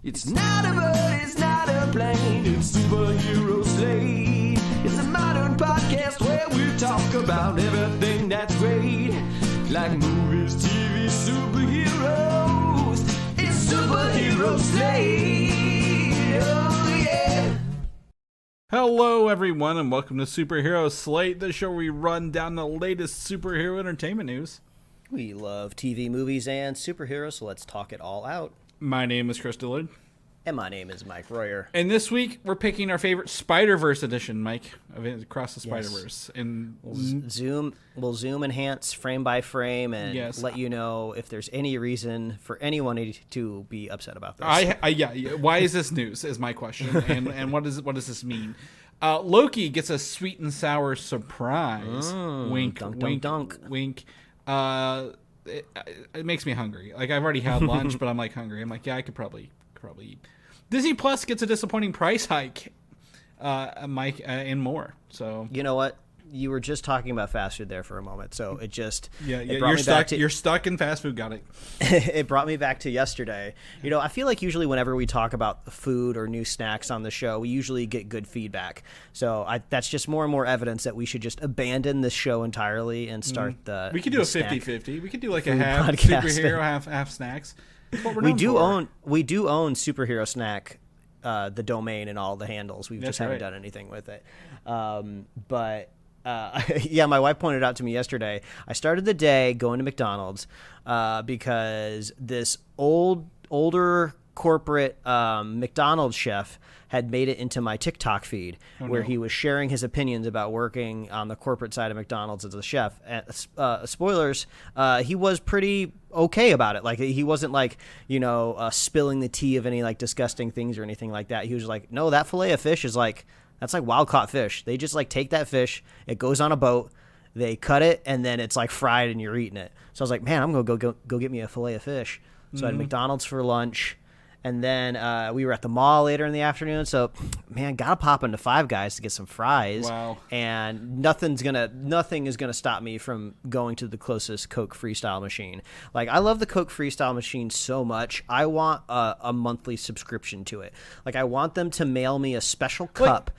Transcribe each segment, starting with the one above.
It's not a bird, it's not a plane, it's Superhero Slate. It's a modern podcast where we talk about everything that's great, like movies, TV, superheroes. It's Superhero Slate, oh yeah. Hello everyone and welcome to Superhero Slate, the show where we run down the latest superhero entertainment news. We love TV, movies, and superheroes, so let's talk it all out. My name is Chris Dillard. And my name is Mike Royer. And this week, we're picking our favorite Spider-Verse edition, Mike, of Across the Spider-Verse. And We'll zoom enhance frame by frame and Yes. let you know if there's any reason for anyone to be upset about this. Yeah. Why is this news? Is my question, and what does this mean? Loki gets a sweet and sour surprise. Wink, dunk, wink, dunk, dunk. wink. It makes me hungry. Like I've already had lunch, but I'm like hungry. I'm like, yeah, I could probably eat. Disney Plus gets a disappointing price hike, Mike, and more. So you know what? You were just talking about fast food there for a moment, so it just you're stuck in fast food. Got it. It brought me back to yesterday. You know, I feel like usually whenever we talk about food or new snacks on the show, we usually get good feedback. So that's just more and more evidence that we should just abandon this show entirely and start the. We could do a 50-50. We could do like a half podcast. superhero, half snacks. We do own Superhero Snack, the domain and all the handles. We just haven't done anything with it. But my wife pointed out to me yesterday. I started the day going to McDonald's because this older corporate McDonald's chef had made it into my TikTok feed where he was sharing his opinions about working on the corporate side of McDonald's as a chef. And, spoilers, he was pretty okay about it. Like he wasn't like, spilling the tea of any like disgusting things or anything like that. He was like, no, that fillet of fish is like, that's like wild caught fish. They just like take that fish, it goes on a boat, they cut it, and then it's like fried and you're eating it. So I was like, man, I'm gonna go get me a fillet of fish. So I had McDonald's for lunch. And then we were at the mall later in the afternoon. So, man, gotta pop into Five Guys to get some fries. Wow. And nothing is gonna stop me from going to the closest Coke Freestyle machine. Like, I love the Coke Freestyle machine so much. I want a monthly subscription to it. Like, I want them to mail me a special cup.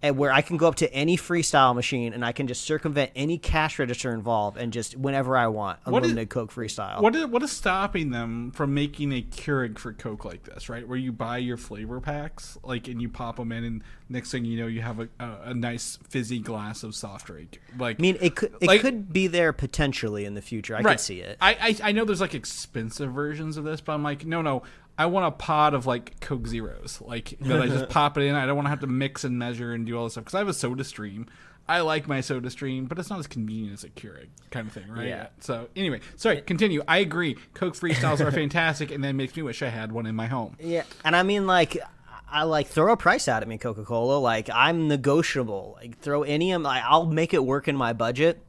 And where I can go up to any freestyle machine and I can just circumvent any cash register involved and just whenever I want unlimited Coke freestyle. What is stopping them from making a Keurig for Coke like this, right? Where you buy your flavor packs, like, and you pop them in, and next thing you know, you have a nice fizzy glass of soft drink. Like, I mean, it could be there potentially in the future. I could see it. I know there's like expensive versions of this, but I'm like, no. I want a pod of like Coke Zeros, like that I just pop it in. I don't want to have to mix and measure and do all this stuff because I have a Soda Stream. I like my Soda Stream, but it's not as convenient as a Keurig kind of thing, right? Yeah. So anyway, sorry, continue. I agree. Coke Freestyles are fantastic, and that makes me wish I had one in my home. Yeah, and I mean, like, I like throw a price out at me, Coca-Cola. Like, I'm negotiable. Like, throw any of like, I'll make it work in my budget.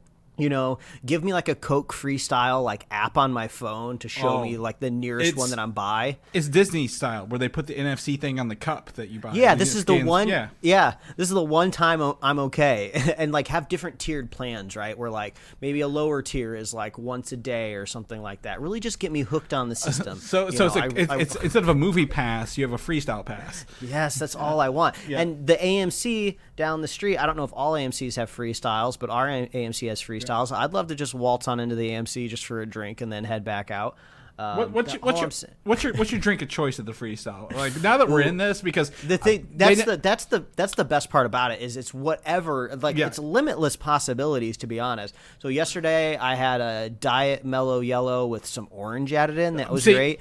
Give me like a Coke Freestyle like app on my phone to show me like the nearest one that I'm by. It's Disney style where they put the NFC thing on the cup that you buy. Yeah, this is the one. Yeah, this is the one time I'm okay, and like have different tiered plans, right? Where like maybe a lower tier is like once a day or something like that. Really, just get me hooked on the system. It's instead of a movie pass, you have a freestyle pass. Yes, that's all I want. Yeah. And the AMC down the street, I don't know if all AMCs have freestyles, but our AMC has freestyles. I'd love to just waltz on into the AMC just for a drink and then head back out. What's your drink of choice at the freestyle? Like now that we're in this, because that's the best part about it is it's whatever, like it's limitless possibilities, to be honest. So yesterday I had a Diet Mellow Yellow with some orange added in. That was great.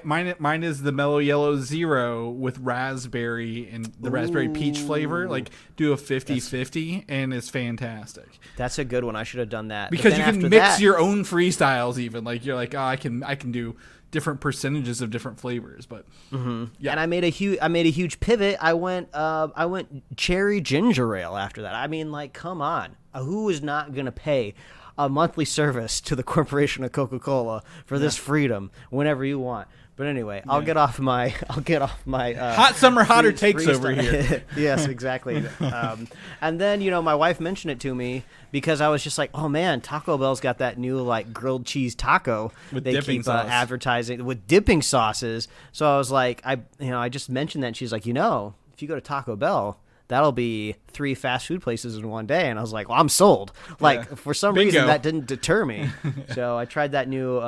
Mine is the Mellow Yellow Zero with raspberry and the raspberry peach flavor. Like do a 50-50 and it's fantastic. That's a good one. I should have done that because you can mix your own freestyles. Even like you're like, oh, I can do different percentages of different flavors, but yeah. And I made a huge pivot. I went cherry ginger ale after that. I mean, like, come on, who is not gonna pay a monthly service to the corporation of Coca-Cola for this freedom whenever you want? But anyway, I'll get off my hot summer hotter takes over here. Yes, exactly. And then my wife mentioned it to me because I was just like, oh man, Taco Bell's got that new like grilled cheese taco with they dipping keep sauce. Advertising with dipping sauces. So I was like, I just mentioned that, and she's like, if you go to Taco Bell, that'll be 3 fast food places in one day. And I was like, well, I'm sold. Like, for some reason, that didn't deter me. So I tried that new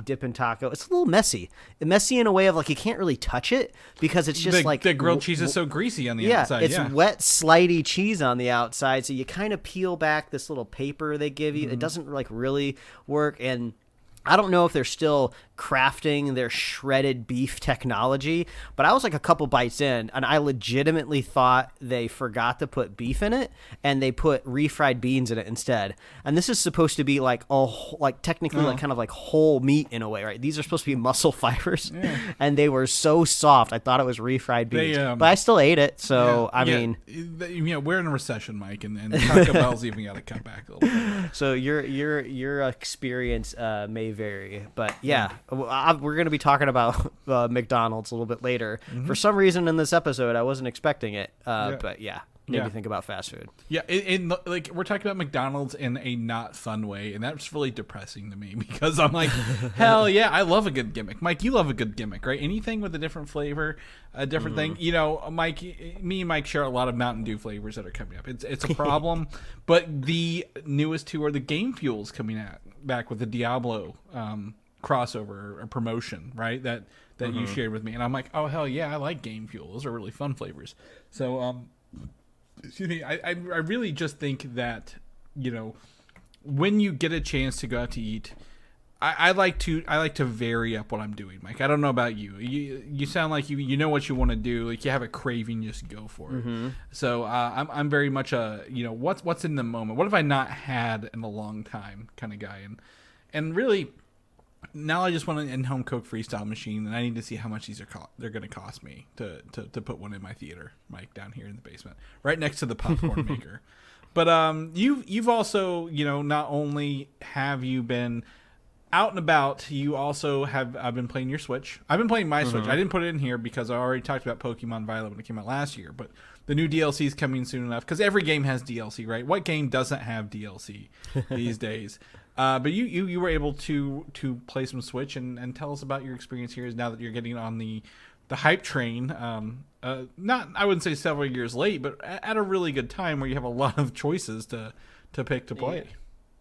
Dippin' Taco. It's a little messy. Messy in a way of, like, you can't really touch it because it's just the grilled cheese is so greasy on the outside. It's wet, slidey cheese on the outside. So you kind of peel back this little paper they give you. It doesn't, like, really work. And I don't know if they're still crafting their shredded beef technology, but I was like a couple bites in, and I legitimately thought they forgot to put beef in it, and they put refried beans in it instead. And this is supposed to be like technically like kind of like whole meat in a way, right? These are supposed to be muscle fibers, and they were so soft. I thought it was refried beans, but I still ate it. So I mean, we're in a recession, Mike, and Taco Bell's even got to cut back a little bit. So your experience may vary, but we're going to be talking about McDonald's a little bit later. For some reason in this episode, I wasn't expecting it, but made me think about fast food. Yeah, like we're talking about McDonald's in a not fun way, and that's really depressing to me because I'm like, hell yeah, I love a good gimmick. Mike, you love a good gimmick, right? Anything with a different flavor, a different thing. Mike, me and Mike share a lot of Mountain Dew flavors that are coming up. It's a problem, but the newest two are the Game Fuels coming back with the Diablo crossover or promotion, right? That you shared with me, and I'm like, oh hell yeah, I like Game Fuel. Those are really fun flavors. So excuse me, I really just think that when you get a chance to go out to eat, I like to vary up what I'm doing, Mike. I don't know about you. You sound like you know what you want to do. Like you have a craving, you just go for it. So I'm very much a what's in the moment. What have I not had in a long time kind of guy, and really. Now I just want an in-home Coke freestyle machine, and I need to see how much they're going to cost me to put one in my theater, Mike, down here in the basement, right next to the popcorn maker. But you've also not only have you been out and about, you also have been playing your Switch. I've been playing my Switch. I didn't put it in here because I already talked about Pokemon Violet when it came out last year, but the new DLC is coming soon enough because every game has DLC, right? What game doesn't have DLC these days? But you were able to play some Switch and tell us about your experience here now that you're getting on the hype train. Not, I wouldn't say several years late, but at a really good time where you have a lot of choices to pick to play.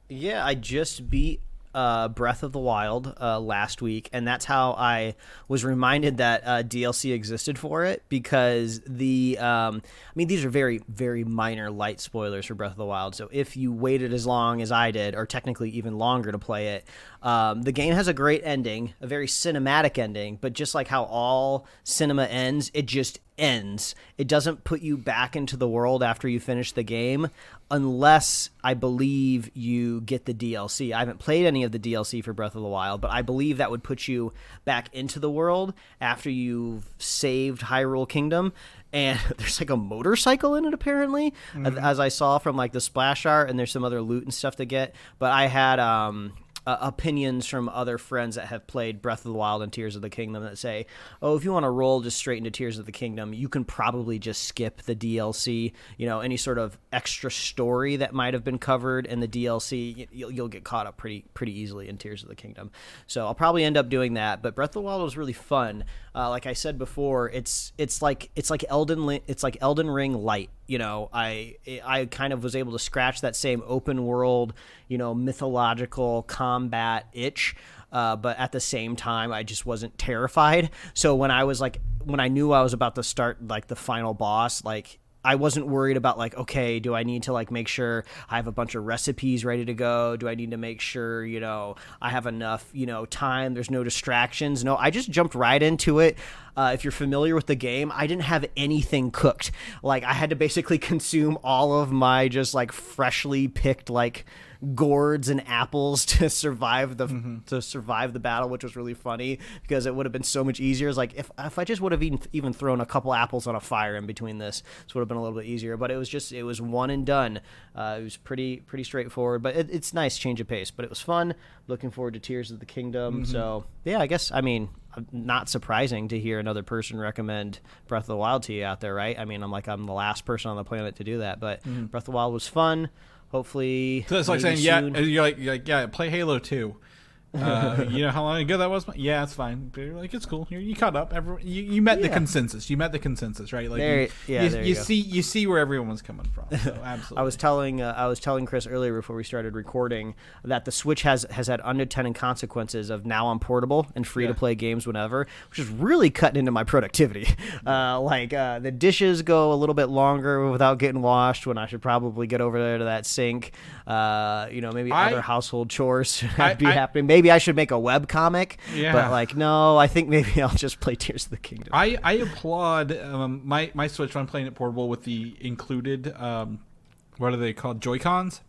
Yeah, I just beat Breath of the Wild last week, and that's how I was reminded that DLC existed for it, because these are very, very minor light spoilers for Breath of the Wild, so if you waited as long as I did, or technically even longer to play it, the game has a great ending, a very cinematic ending, but just like how all cinema ends, it just ends. It doesn't put you back into the world after you finish the game, unless I believe you get the DLC. I haven't played any of the DLC for Breath of the Wild, but I believe that would put you back into the world after you've saved Hyrule Kingdom. And there's like a motorcycle in it, apparently, as I saw from like the splash art, and there's some other loot and stuff to get. But I had opinions from other friends that have played Breath of the Wild and Tears of the Kingdom that say, oh, if you want to roll just straight into Tears of the Kingdom, you can probably just skip the DLC. Any sort of extra story that might have been covered in the DLC, you'll get caught up pretty easily in Tears of the Kingdom. So I'll probably end up doing that. But Breath of the Wild was really fun. Like I said before, it's like Elden Ring light. I kind of was able to scratch that same open world, mythological combat itch, but at the same time, I just wasn't terrified. So when I knew I was about to start like the final boss, like I wasn't worried about like, okay, do I need to like make sure I have a bunch of recipes ready to go? Do I need to make sure, I have enough, time, there's no distractions? No, I just jumped right into it. If you're familiar with the game, I didn't have anything cooked. Like I had to basically consume all of my just like freshly picked like gourds and apples to survive the battle, which was really funny because it would have been so much easier. It's like if I just would have even thrown a couple apples on a fire in between this would have been a little bit easier. But it was one and done. It was pretty straightforward, but it's nice change of pace. But it was fun. Looking forward to Tears of the Kingdom. So yeah, I guess not surprising to hear another person recommend Breath of the Wild to you out there, right? I mean, I'm the last person on the planet to do that, but Breath of the Wild was fun. Hopefully, so it's like saying, soon. you're like, yeah, play Halo 2. You know how long ago that was? Yeah, it's fine. But you're like, it's cool. You caught up. You met the consensus. You met the consensus, right? Like you see where everyone's coming from. So absolutely. I was telling Chris earlier before we started recording that the Switch has had unintended consequences of now on portable and free to play games whenever, which is really cutting into my productivity. The dishes go a little bit longer without getting washed when I should probably get over there to that sink. Maybe other household chores be happening. Maybe I should make a web comic, but no, I think maybe I'll just play Tears of the Kingdom. I applaud my Switch when I'm playing it portable with the included, what are they called, Joy-Cons?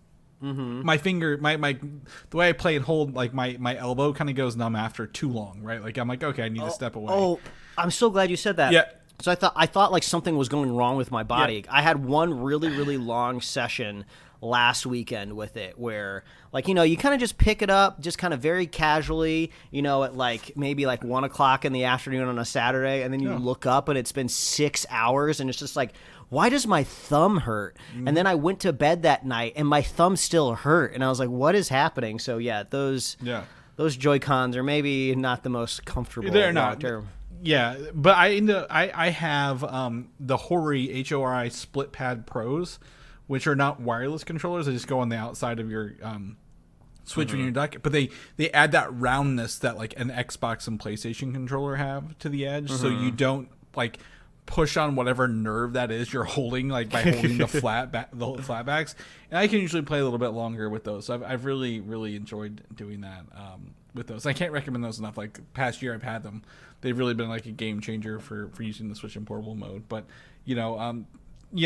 Mm-hmm. My finger, the way I play and hold, like my elbow kind of goes numb after too long, right? Like I'm like, okay, I need to step away. Oh, I'm so glad you said that. Yeah. So I thought like something was going wrong with my body. Yeah. I had one really, really long session last weekend with it where you kind of just pick it up just kind of very casually, at maybe 1 o'clock in the afternoon on a Saturday, and then you look up and it's been 6 hours and it's just like, why does my thumb hurt? And then I went to bed that night and my thumb still hurt, and I was like, what is happening? So those Joy-Cons are maybe not the most comfortable. They're not. Term. Yeah, but I have the Hori HORI Split Pad Pros, which are not wireless controllers. They just go on the outside of your Switch when you're docking. But they add that roundness that like an Xbox and PlayStation controller have to the edge, so you don't push on whatever nerve that is you're holding, by holding the flatbacks. And I can usually play a little bit longer with those. So I've really, really enjoyed doing that with those. I can't recommend those enough. Like past year I've had them. They've really been like a game changer for using the Switch in portable mode. But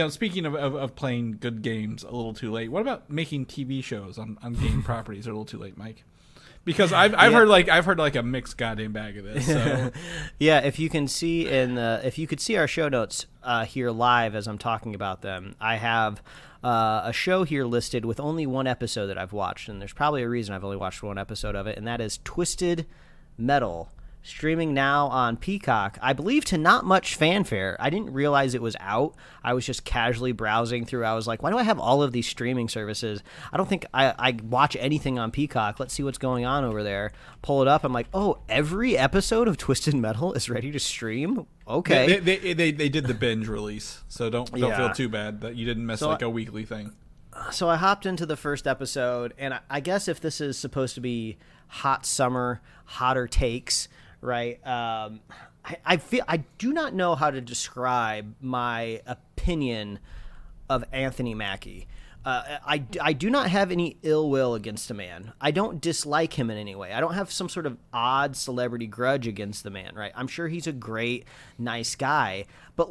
speaking of playing good games a little too late, what about making TV shows on game properties a little too late, Mike? Because I've heard a mixed goddamn bag of this. So. Yeah, if you could see our show notes here live as I'm talking about them, I have a show here listed with only one episode that I've watched, and there's probably a reason I've only watched one episode of it, and that is Twisted Metal. Streaming now on Peacock, I believe to not much fanfare. I didn't realize it was out. I was just casually browsing through. I was like, why do I have all of these streaming services? I don't think I watch anything on Peacock. Let's see what's going on over there. Pull it up. I'm like, oh, every episode of Twisted Metal is ready to stream? Okay. They did the binge release, so don't feel too bad that you didn't miss a weekly thing. So I hopped into the first episode, and I guess if this is supposed to be hot summer, hotter takes, right? I do not know how to describe my opinion of Anthony Mackie. I do not have any ill will against the man. I don't dislike him in any way. I don't have some sort of odd celebrity grudge against the man, right? I'm sure he's a great, nice guy, but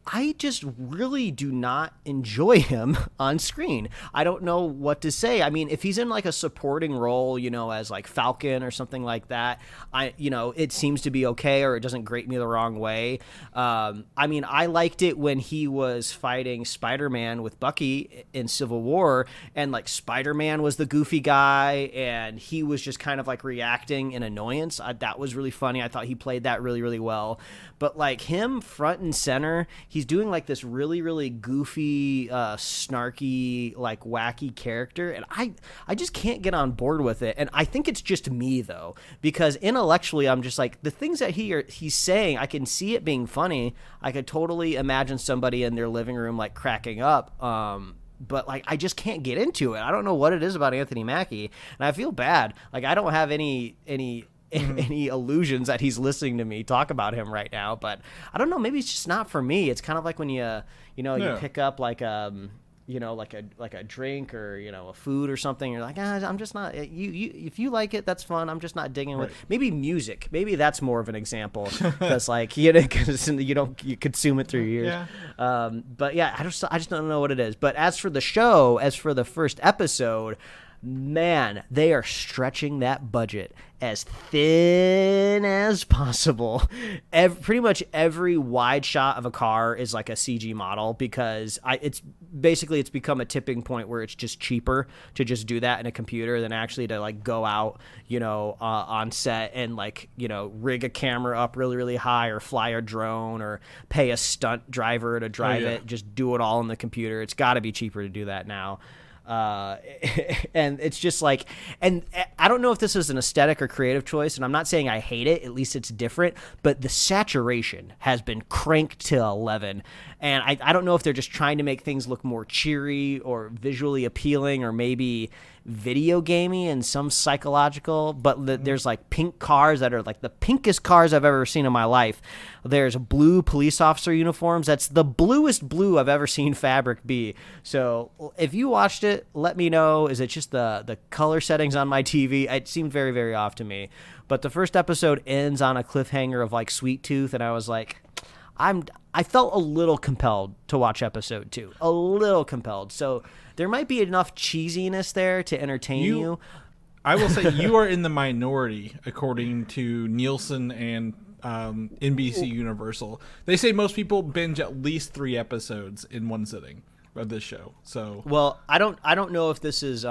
I just really do not enjoy him on screen. I don't know what to say. I mean, if he's in a supporting role, as Falcon or something like that, it seems to be okay, or it doesn't grate me the wrong way. I mean, I liked it when he was fighting Spider-Man with Bucky in Civil War, and Spider-Man was the goofy guy, and he was just kind of reacting in annoyance. That was really funny. I thought he played that really, really well. But him front and center, he's doing this really, really goofy, snarky, wacky character, and I just can't get on board with it. And I think it's just me though, because intellectually I'm just the things that he's saying, I can see it being funny. I could totally imagine somebody in their living room cracking up. But I just can't get into it. I don't know what it is about Anthony Mackie, and I feel bad. I don't have any illusions that he's listening to me talk about him right now, but I don't know, maybe it's just not for me. It's kind of like when you pick up a drink or a food or something, you're like, I'm just not, if you like it, that's fun, I'm just not digging with maybe music. Maybe that's more of an example, because you consume it through your ears. But yeah, I just don't know what it is. But as for the show, as for the first episode, man, they are stretching that budget as thin as possible. Pretty much every wide shot of a car is like a CG model because it's become a tipping point where it's just cheaper to just do that in a computer than actually to like go out, on set and like, rig a camera up really, really high or fly a drone or pay a stunt driver to drive it. Just do it all in the computer. It's got to be cheaper to do that now. And it's just like, and I don't know if this is an aesthetic or creative choice, and I'm not saying I hate it, at least it's different, but the saturation has been cranked to 11. And I don't know if they're just trying to make things look more cheery or visually appealing or maybe video gamey and some psychological, but there's like pink cars that are like the pinkest cars I've ever seen in my life. There's blue police officer uniforms. That's the bluest blue I've ever seen fabric be. So if you watched it, let me know. Is it just the color settings on my TV? It seemed very, very off to me. But the first episode ends on a cliffhanger of like Sweet Tooth, and I was like, I felt a little compelled to watch episode 2. A little compelled. So there might be enough cheesiness there to entertain you. I will say you are in the minority, according to Nielsen and NBC Universal. They say most people binge at least 3 episodes in one sitting of this show. So well, I don't know if this is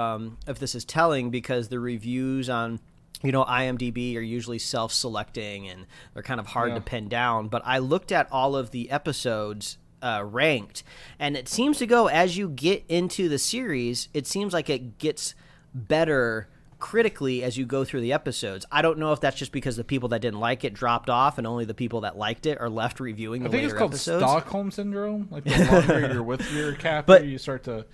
telling because the reviews on IMDb are usually self-selecting and they're kind of hard to pin down. But I looked at all of the episodes ranked, and it seems to go as you get into the series. It seems like it gets better critically as you go through the episodes. I don't know if that's just because the people that didn't like it dropped off and only the people that liked it are left reviewing the later episodes. I think it's called Stockholm Syndrome. Like the longer you're with your captor, you start to...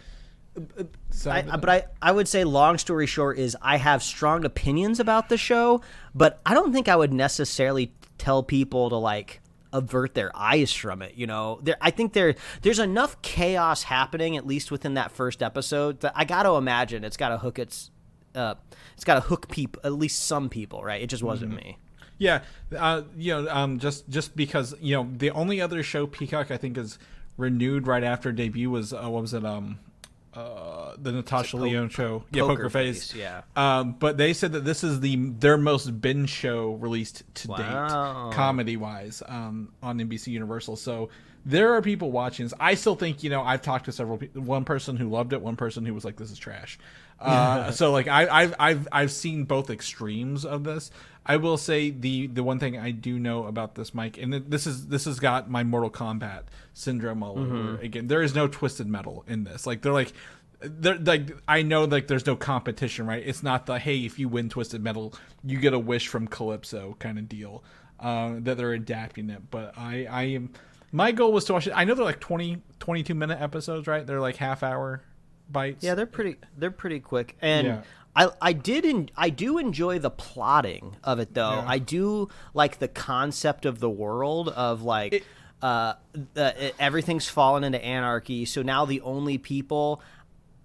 I would say, long story short, is I have strong opinions about the show, but I don't think I would necessarily tell people to like avert their eyes from it. I think there's enough chaos happening, at least within that first episode, that I got to imagine it's got to hook people, at least some people, right? It just wasn't me. Yeah, just because the only other show Peacock I think is renewed right after debut was what was it? The Natasha Lyonne show, Poker Face. Yeah. But they said that this is their most binge show released to date, comedy wise, on NBC Universal. So there are people watching this. I still think I've talked to several people. One person who loved it, one person who was like, "This is trash." So like I've seen both extremes of this. I will say the one thing I do know about this, Mike, and this has got my Mortal Kombat syndrome all over again. There is no Twisted Metal in this. They're like I know like there's no competition, right? It's not the hey, if you win Twisted Metal, you get a wish from Calypso kind of deal that they're adapting it. But I am my goal was to watch it. I know they're like 22-minute episodes, right? They're like half-hour bites. Yeah, they're pretty quick. And yeah. I do enjoy the plotting of it though. Yeah. I do like the concept of the world of like everything's fallen into anarchy. So now the only people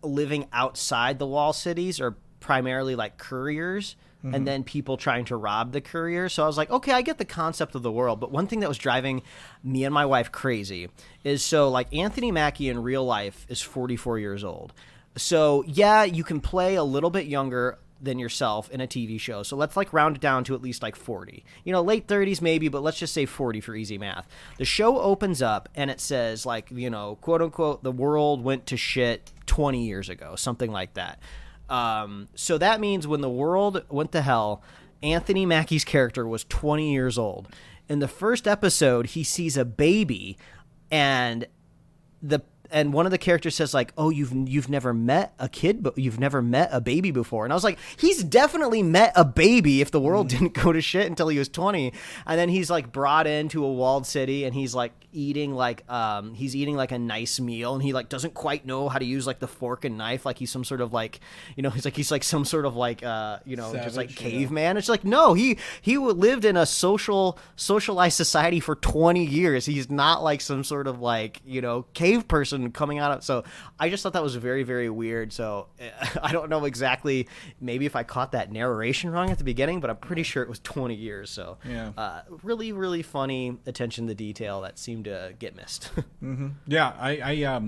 living outside the wall cities are primarily like couriers, and then people trying to rob the courier. So I was like, okay, I get the concept of the world. But one thing that was driving me and my wife crazy is so like Anthony Mackie in real life is 44 years old. So yeah, you can play a little bit younger than yourself in a TV show. So let's like round it down to at least like 40, late 30s maybe, but let's just say 40 for easy math. The show opens up and it says like, quote unquote, the world went to shit 20 years ago, something like that. So that means when the world went to hell, Anthony Mackie's character was 20 years old. In the first episode, he sees a baby and one of the characters says like, "Oh, you've never met a kid, but you've never met a baby before." And I was like, he's definitely met a baby if the world didn't go to shit until he was 20. And then he's like brought into a walled city and he's like eating like a nice meal, and he like doesn't quite know how to use like the fork and knife, like he's some sort of like he's like some sort of like savage, just like caveman. It's like, no, he lived in a socialized society for 20 years. He's not like some sort of like cave person coming out of. So I just thought that was very, very weird. So I don't know exactly, maybe if I caught that narration wrong at the beginning, but I'm pretty sure it was 20 years. So yeah, really, really funny attention to detail that seemed to get missed. Yeah,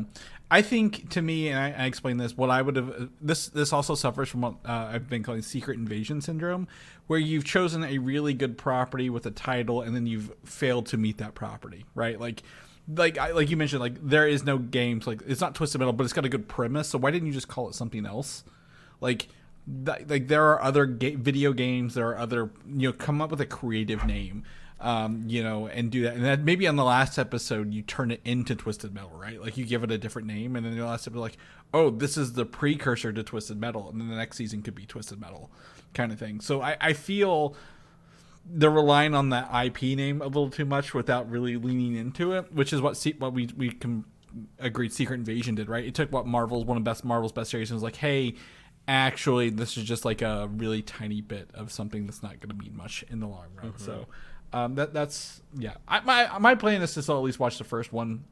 I think, to me, and I explained this, what I would have, this also suffers from what I've been calling secret invasion syndrome, where you've chosen a really good property with a title and then you've failed to meet that property, right? Like you mentioned, like there is no games, like it's not Twisted Metal, but it's got a good premise. So why didn't you just call it something else? Like there are other video games, there are other, come up with a creative name. And do that. And then maybe on the last episode, you turn it into Twisted Metal, right? Like you give it a different name, and then the last episode, like, oh, this is the precursor to Twisted Metal, and then the next season could be Twisted Metal, kind of thing. So I feel they're relying on that IP name a little too much without really leaning into it, which is what we agreed Secret Invasion did, right? It took what one of Marvel's best series and was like, hey, actually, this is just like a really tiny bit of something that's not going to mean much in the long run. Mm-hmm. So. That's my plan is to still at least watch the first one,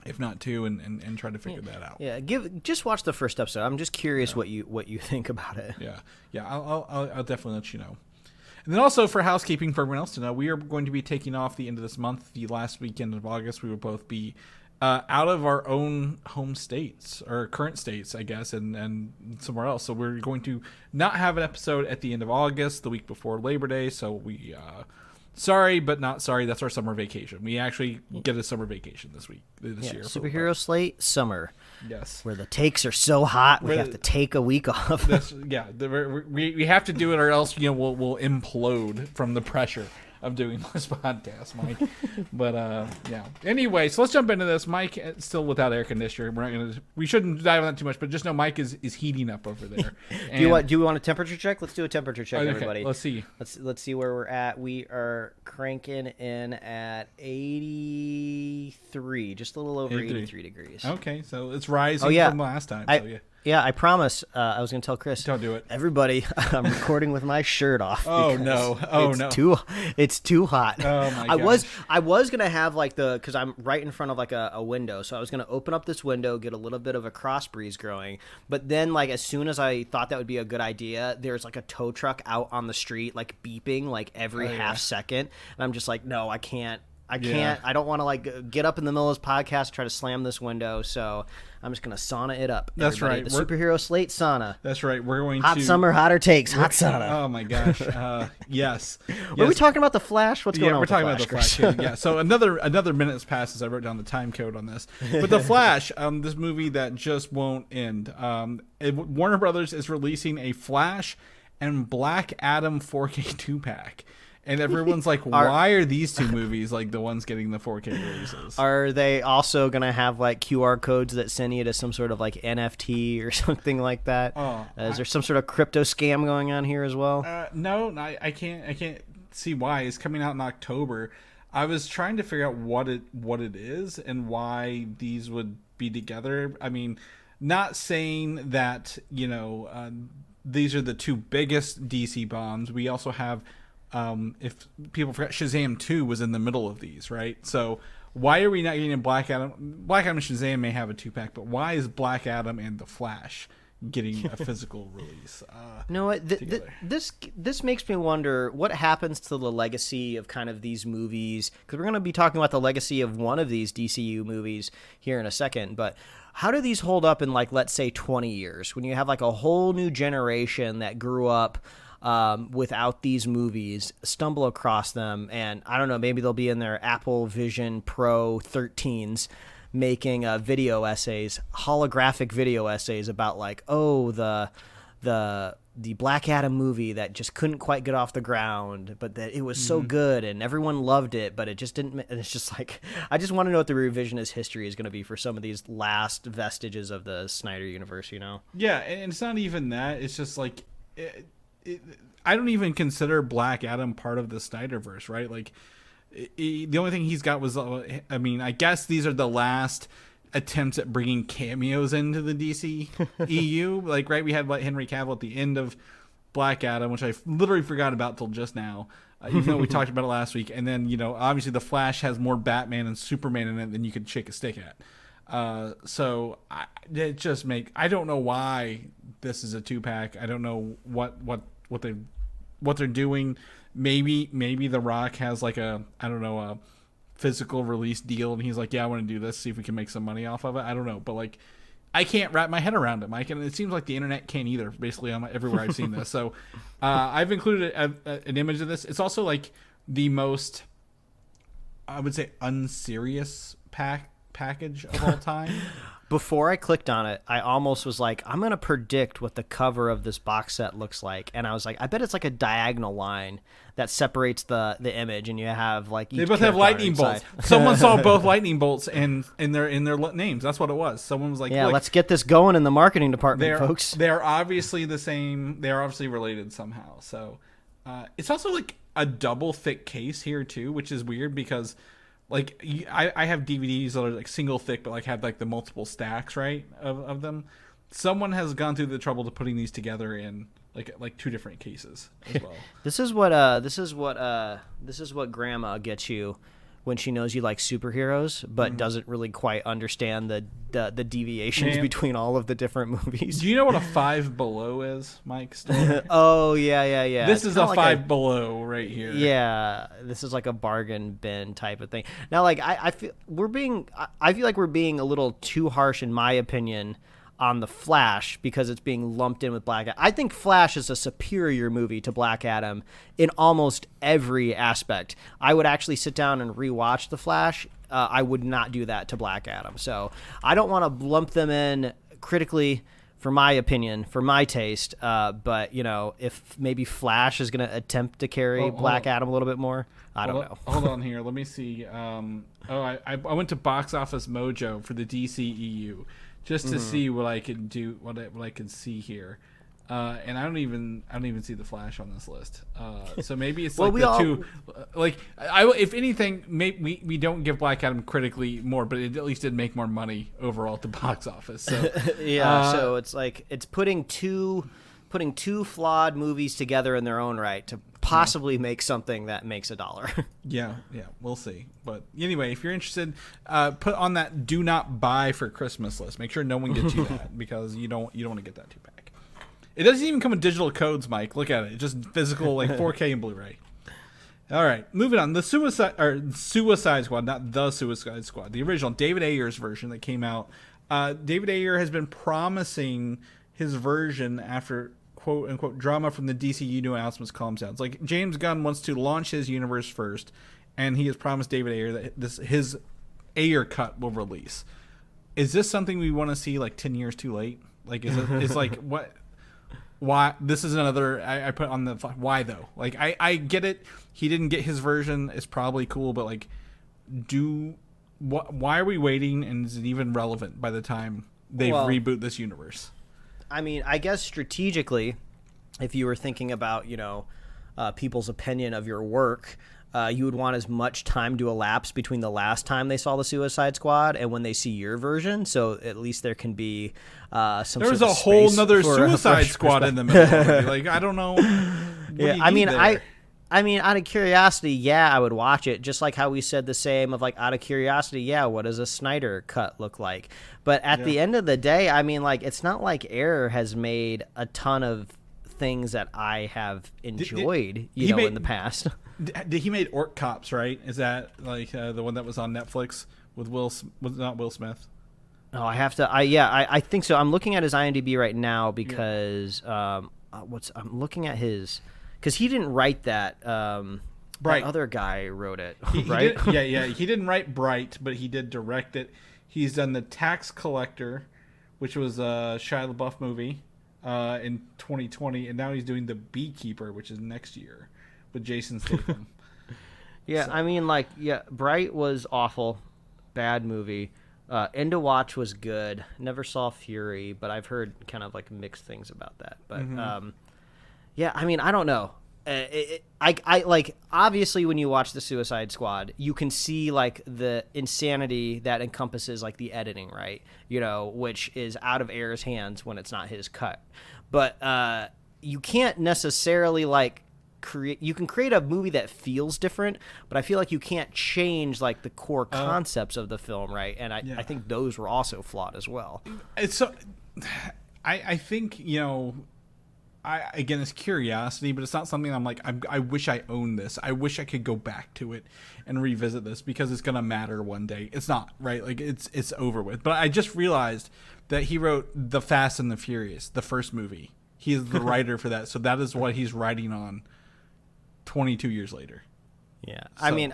if not two, and try to figure that out. Yeah, just watch the first episode. I'm just curious what you think about it. Yeah. I'll definitely let you know. And then also for housekeeping for everyone else to know, we are going to be taking off the end of this month, the last weekend of August. We will both be out of our own home states or current states, I guess, and somewhere else. So we're going to not have an episode at the end of August, the week before Labor Day. So we. Sorry, but not sorry. That's our summer vacation. We actually get a summer vacation this year. Superhero Slate summer. Yes. Where the takes are so hot, we have to take a week off. We have to do it, or else we'll implode from the pressure of doing this podcast, Mike. But yeah. Anyway, so let's jump into this. Mike, still without air conditioner. We shouldn't dive on that too much, but just know Mike is heating up over there. Do we want a temperature check? Let's do a temperature check, okay, everybody. Let's see. Let's see where we're at. We are cranking in at 83, just a little over 83 degrees. Okay, so it's rising from last time. Yeah, I promise. I was going to tell Chris. Don't do it. Everybody, I'm recording with my shirt off. Oh no! It's too hot. Oh my gosh. I was going to have because I'm right in front of like a window, so I was going to open up this window, get a little bit of a cross breeze growing. But then, like as soon as I thought that would be a good idea, there's like a tow truck out on the street, like beeping like every half second, and I'm just like, no, I can't. I don't want to like get up in the middle of this podcast, try to slam this window. So I'm just going to sauna it up. That's everybody. right. The Superhero Slate sauna. That's right. We're going hot summer, hotter takes, hot sauna. Oh my gosh. Yes. Were we talking about the Flash? What's going on? We're talking about the Flash. Yeah. So another minute has passed as I wrote down the time code on this. But the Flash, this movie that just won't end. Warner Brothers is releasing a Flash and Black Adam 4K 2-pack. And everyone's like, why are these two movies like the ones getting the 4K releases? Are they also going to have like QR codes that send you to some sort of like NFT or something like that? Is there some sort of crypto scam going on here as well? No, I can't see why. It's coming out in October. I was trying to figure out what it is and why these would be together. I mean, not saying that, these are the two biggest DC bombs. We also have if people forget, Shazam 2 was in the middle of these, right? So why are we not getting a Black Adam? Black Adam and Shazam may have a 2-pack, but why is Black Adam and the Flash getting a physical release? You know what? This makes me wonder what happens to the legacy of kind of these movies, because we're going to be talking about the legacy of one of these DCU movies here in a second, but how do these hold up in, like, let's say 20 years when you have like a whole new generation that grew up without these movies, stumble across them, and I don't know, maybe they'll be in their Apple Vision Pro 13s making video essays, holographic video essays about like, the Black Adam movie that just couldn't quite get off the ground, but that it was so good and everyone loved it, but it just didn't. And it's just like, I just want to know what the revisionist history is going to be for some of these last vestiges of the Snyder universe, Yeah, and it's not even that. It's just like, I don't even consider Black Adam part of the Snyderverse, right? Like, the only thing he's got was, I guess these are the last attempts at bringing cameos into the DC EU. Like, right, we had Henry Cavill at the end of Black Adam, which I literally forgot about till just now, even though we talked about it last week. And then, obviously the Flash has more Batman and Superman in it than you could shake a stick at. So I don't know why this is a 2-pack. I don't know what they're doing. Maybe The Rock has like a physical release deal, and he's like, yeah, I want to do this, see if we can make some money off of it. I don't know, but like, I can't wrap my head around it, Mike, and it seems like the internet can't either, basically everywhere I've seen this. So I've included an image of this. It's also like the most, I would say, unserious package of all time. Before I clicked on it, I almost was like, I'm going to predict what the cover of this box set looks like. And I was like, I bet it's like a diagonal line that separates the image, and you have like each they both have lightning bolts. Someone saw both lightning bolts in their names. That's what it was. Someone was like, yeah, let's get this going in the marketing department, folks. They're obviously the same. They're obviously related somehow. So it's also like a double thick case here too, which is weird because like I have DVDs that are like single thick, but like have like the multiple stacks, right, of them. Someone has gone through the trouble to putting these together in like two different cases as well. This is what Grandma gets you when she knows you like superheroes, but doesn't really quite understand the deviations between all of the different movies. Do you know what a Five Below is, Mike? Oh yeah. This is a like Five Below right here. Yeah, this is like a bargain bin type of thing. Now, like I feel like we're being a little too harsh, in my opinion, on the Flash because it's being lumped in with Black Adam. I think Flash is a superior movie to Black Adam in almost every aspect. I would actually sit down and rewatch the Flash. I would not do that to Black Adam. So I don't want to lump them in critically, for my opinion, for my taste. But you know, if maybe Flash is going to attempt to carry Black Adam a little bit more, I don't know. Hold on here. Let me see. I went to Box Office Mojo for the DCEU. Just to see what I can do, what I can see here, and I don't even see the Flash on this list. So maybe it's like two. Like if anything, we don't give Black Adam critically more, but it at least did make more money overall at the box office. So yeah, so it's like it's putting two flawed movies together in their own right to possibly make something that makes $1. Yeah, we'll see. But anyway, if you're interested, put on that do not buy for Christmas list. Make sure no one gets you that because you don't want to get that 2-pack. It doesn't even come with digital codes, Mike. Look at it. It's just physical, like 4K and Blu-ray. All right, moving on. The Suicide Squad, not the Suicide Squad, the original David Ayer's version that came out. David Ayer has been promising his version after quote unquote drama from the DCU new announcements calms down. It's like James Gunn wants to launch his universe first, and he has promised David Ayer that his Ayer cut will release. Is this something we want to see like 10 years too late? Like it's like what? Why? This is another I put on the why though. Like I get it. He didn't get his version. It's probably cool, but like, why are we waiting? And is it even relevant by the time they reboot this universe? I mean, I guess strategically, if you were thinking about, people's opinion of your work, you would want as much time to elapse between the last time they saw the Suicide Squad and when they see your version. So at least there can be some. There's a whole nother Suicide Squad in the middle. Like I don't know. Yeah, I mean, out of curiosity, yeah, I would watch it. Just like how we said the same of like out of curiosity, yeah, what does a Snyder cut look like? But at the end of the day, I mean, like it's not like Ayer has made a ton of things that I have enjoyed, in the past. He made Orc Cops, right? Is that like the one that was on Netflix with not Will Smith? Oh, I have to. I think so. I'm looking at his IMDb right now because I'm looking at his. Because he didn't write that. Bright. That other guy wrote it, right? He didn't write Bright, but he did direct it. He's done The Tax Collector, which was a Shia LaBeouf movie in 2020, and now he's doing The Beekeeper, which is next year with Jason Statham. I mean, Bright was awful, bad movie. End of Watch was good. Never saw Fury, but I've heard kind of like mixed things about that. But yeah, I mean, I don't know. I like obviously when you watch the Suicide Squad, you can see like the insanity that encompasses like the editing, right? Which is out of Ayer's hands when it's not his cut. But you can't necessarily like create. You can create a movie that feels different, but I feel like you can't change like the core concepts of the film, right? And I think those were also flawed as well. It's so. I think again, it's curiosity, but it's not something I'm like, I wish I owned this. I wish I could go back to it and revisit this because it's gonna matter one day. It's not, right? Like it's over with. But I just realized that he wrote The Fast and the Furious, the first movie. He is the writer for that, so that is what he's writing on 22 years later. Yeah, so. I mean,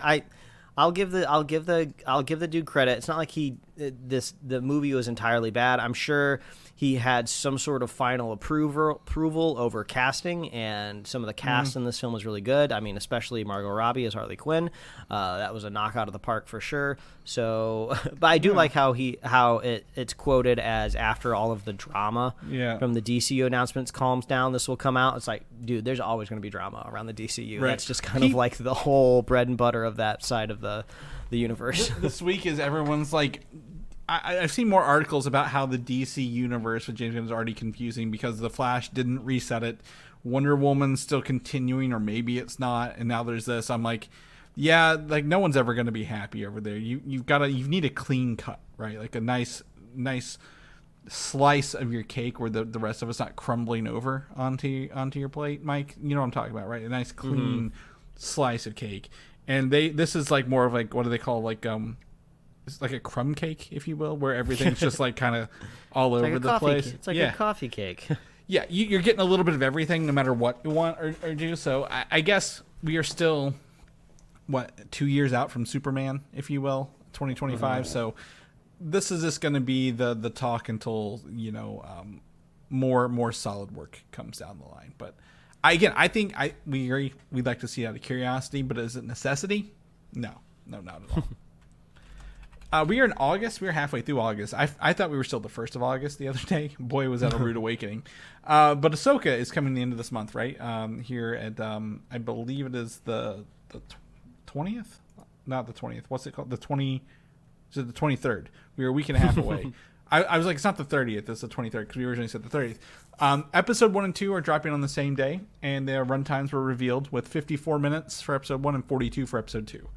I'll give the dude credit. It's not like the movie was entirely bad. I'm sure he had some sort of final approval over casting, and some of the cast in this film was really good. I mean, especially Margot Robbie as Harley Quinn. That was a knockout of the park for sure. So, but I do like how it's quoted as after all of the drama from the DCU announcements calms down, this will come out. It's like, dude, there's always going to be drama around the DCU. Right. That's just kind of like the whole bread and butter of that side of the universe. This week is everyone's like, I've seen more articles about how the DC universe with James Gunn is already confusing because The Flash didn't reset it. Wonder Woman's still continuing, or maybe it's not. And now there's this. I'm like, yeah, like no one's ever going to be happy over there. You need a clean cut, right? Like a nice slice of your cake where the rest of it's not crumbling over onto your plate, Mike. You know what I'm talking about, right? A nice clean slice of cake. And this is like more of like, what do they call, like it's like a crumb cake, if you will, where everything's just like kind of all over the place. It's like a coffee cake. Yeah, you're getting a little bit of everything, no matter what you want or do. So I guess we are still 2 years out from Superman, if you will, 2025. So this is just going to be the talk until more solid work comes down the line. But I think we agree. We'd like to see it out of curiosity, but is it necessity? No, not at all. We are in August. We are halfway through August. I thought we were still the 1st of August the other day. Boy, was that a rude awakening. But Ahsoka is coming the end of this month, right? Here at, I believe it is the 20th? Not the 20th. What's it called? Is it the 23rd? We were a week and a half away. I was like, it's not the 30th. It's the 23rd because we originally said the 30th. Episode 1 and 2 are dropping on the same day, and their runtimes were revealed with 54 minutes for episode 1 and 42 for episode 2.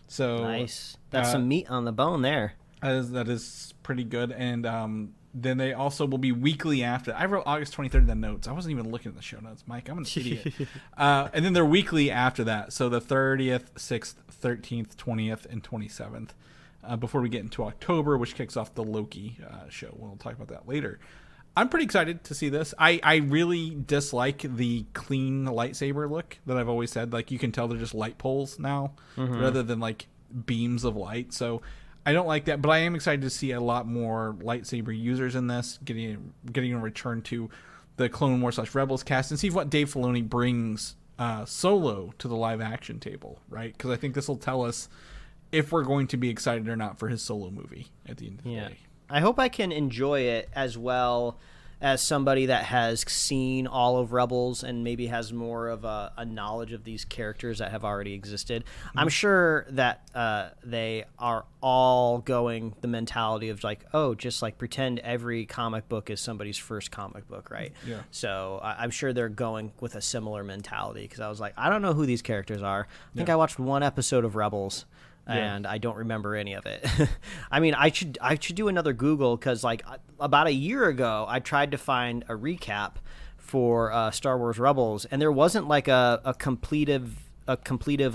So nice. That's some meat on the bone there. That is pretty good. And then they also will be weekly after. I wrote August 23rd in the notes. I wasn't even looking at the show notes, Mike. I'm an idiot. And then they're weekly after that. So the 30th, 6th, 13th, 20th, and 27th. Before we get into October, which kicks off the Loki show. We'll talk about that later. I'm pretty excited to see this. I really dislike the clean lightsaber look that I've always said. Like, you can tell they're just light poles now rather than like beams of light. So I don't like that, but I am excited to see a lot more lightsaber users in this, getting a return to the Clone Wars / Rebels cast, and see what Dave Filoni brings Solo to the live action table, right? Because I think this will tell us if we're going to be excited or not for his Solo movie at the end of the day. I hope I can enjoy it as well as somebody that has seen all of Rebels and maybe has more of a knowledge of these characters that have already existed. I'm sure that they are all going the mentality of like, oh, just like pretend every comic book is somebody's first comic book, right? Yeah. So I'm sure they're going with a similar mentality because I was like, I don't know who these characters are. I think I watched one episode of Rebels. And I don't remember any of it. I mean, I should do another Google because, like, about a year ago, I tried to find a recap for Star Wars Rebels, and there wasn't like a completive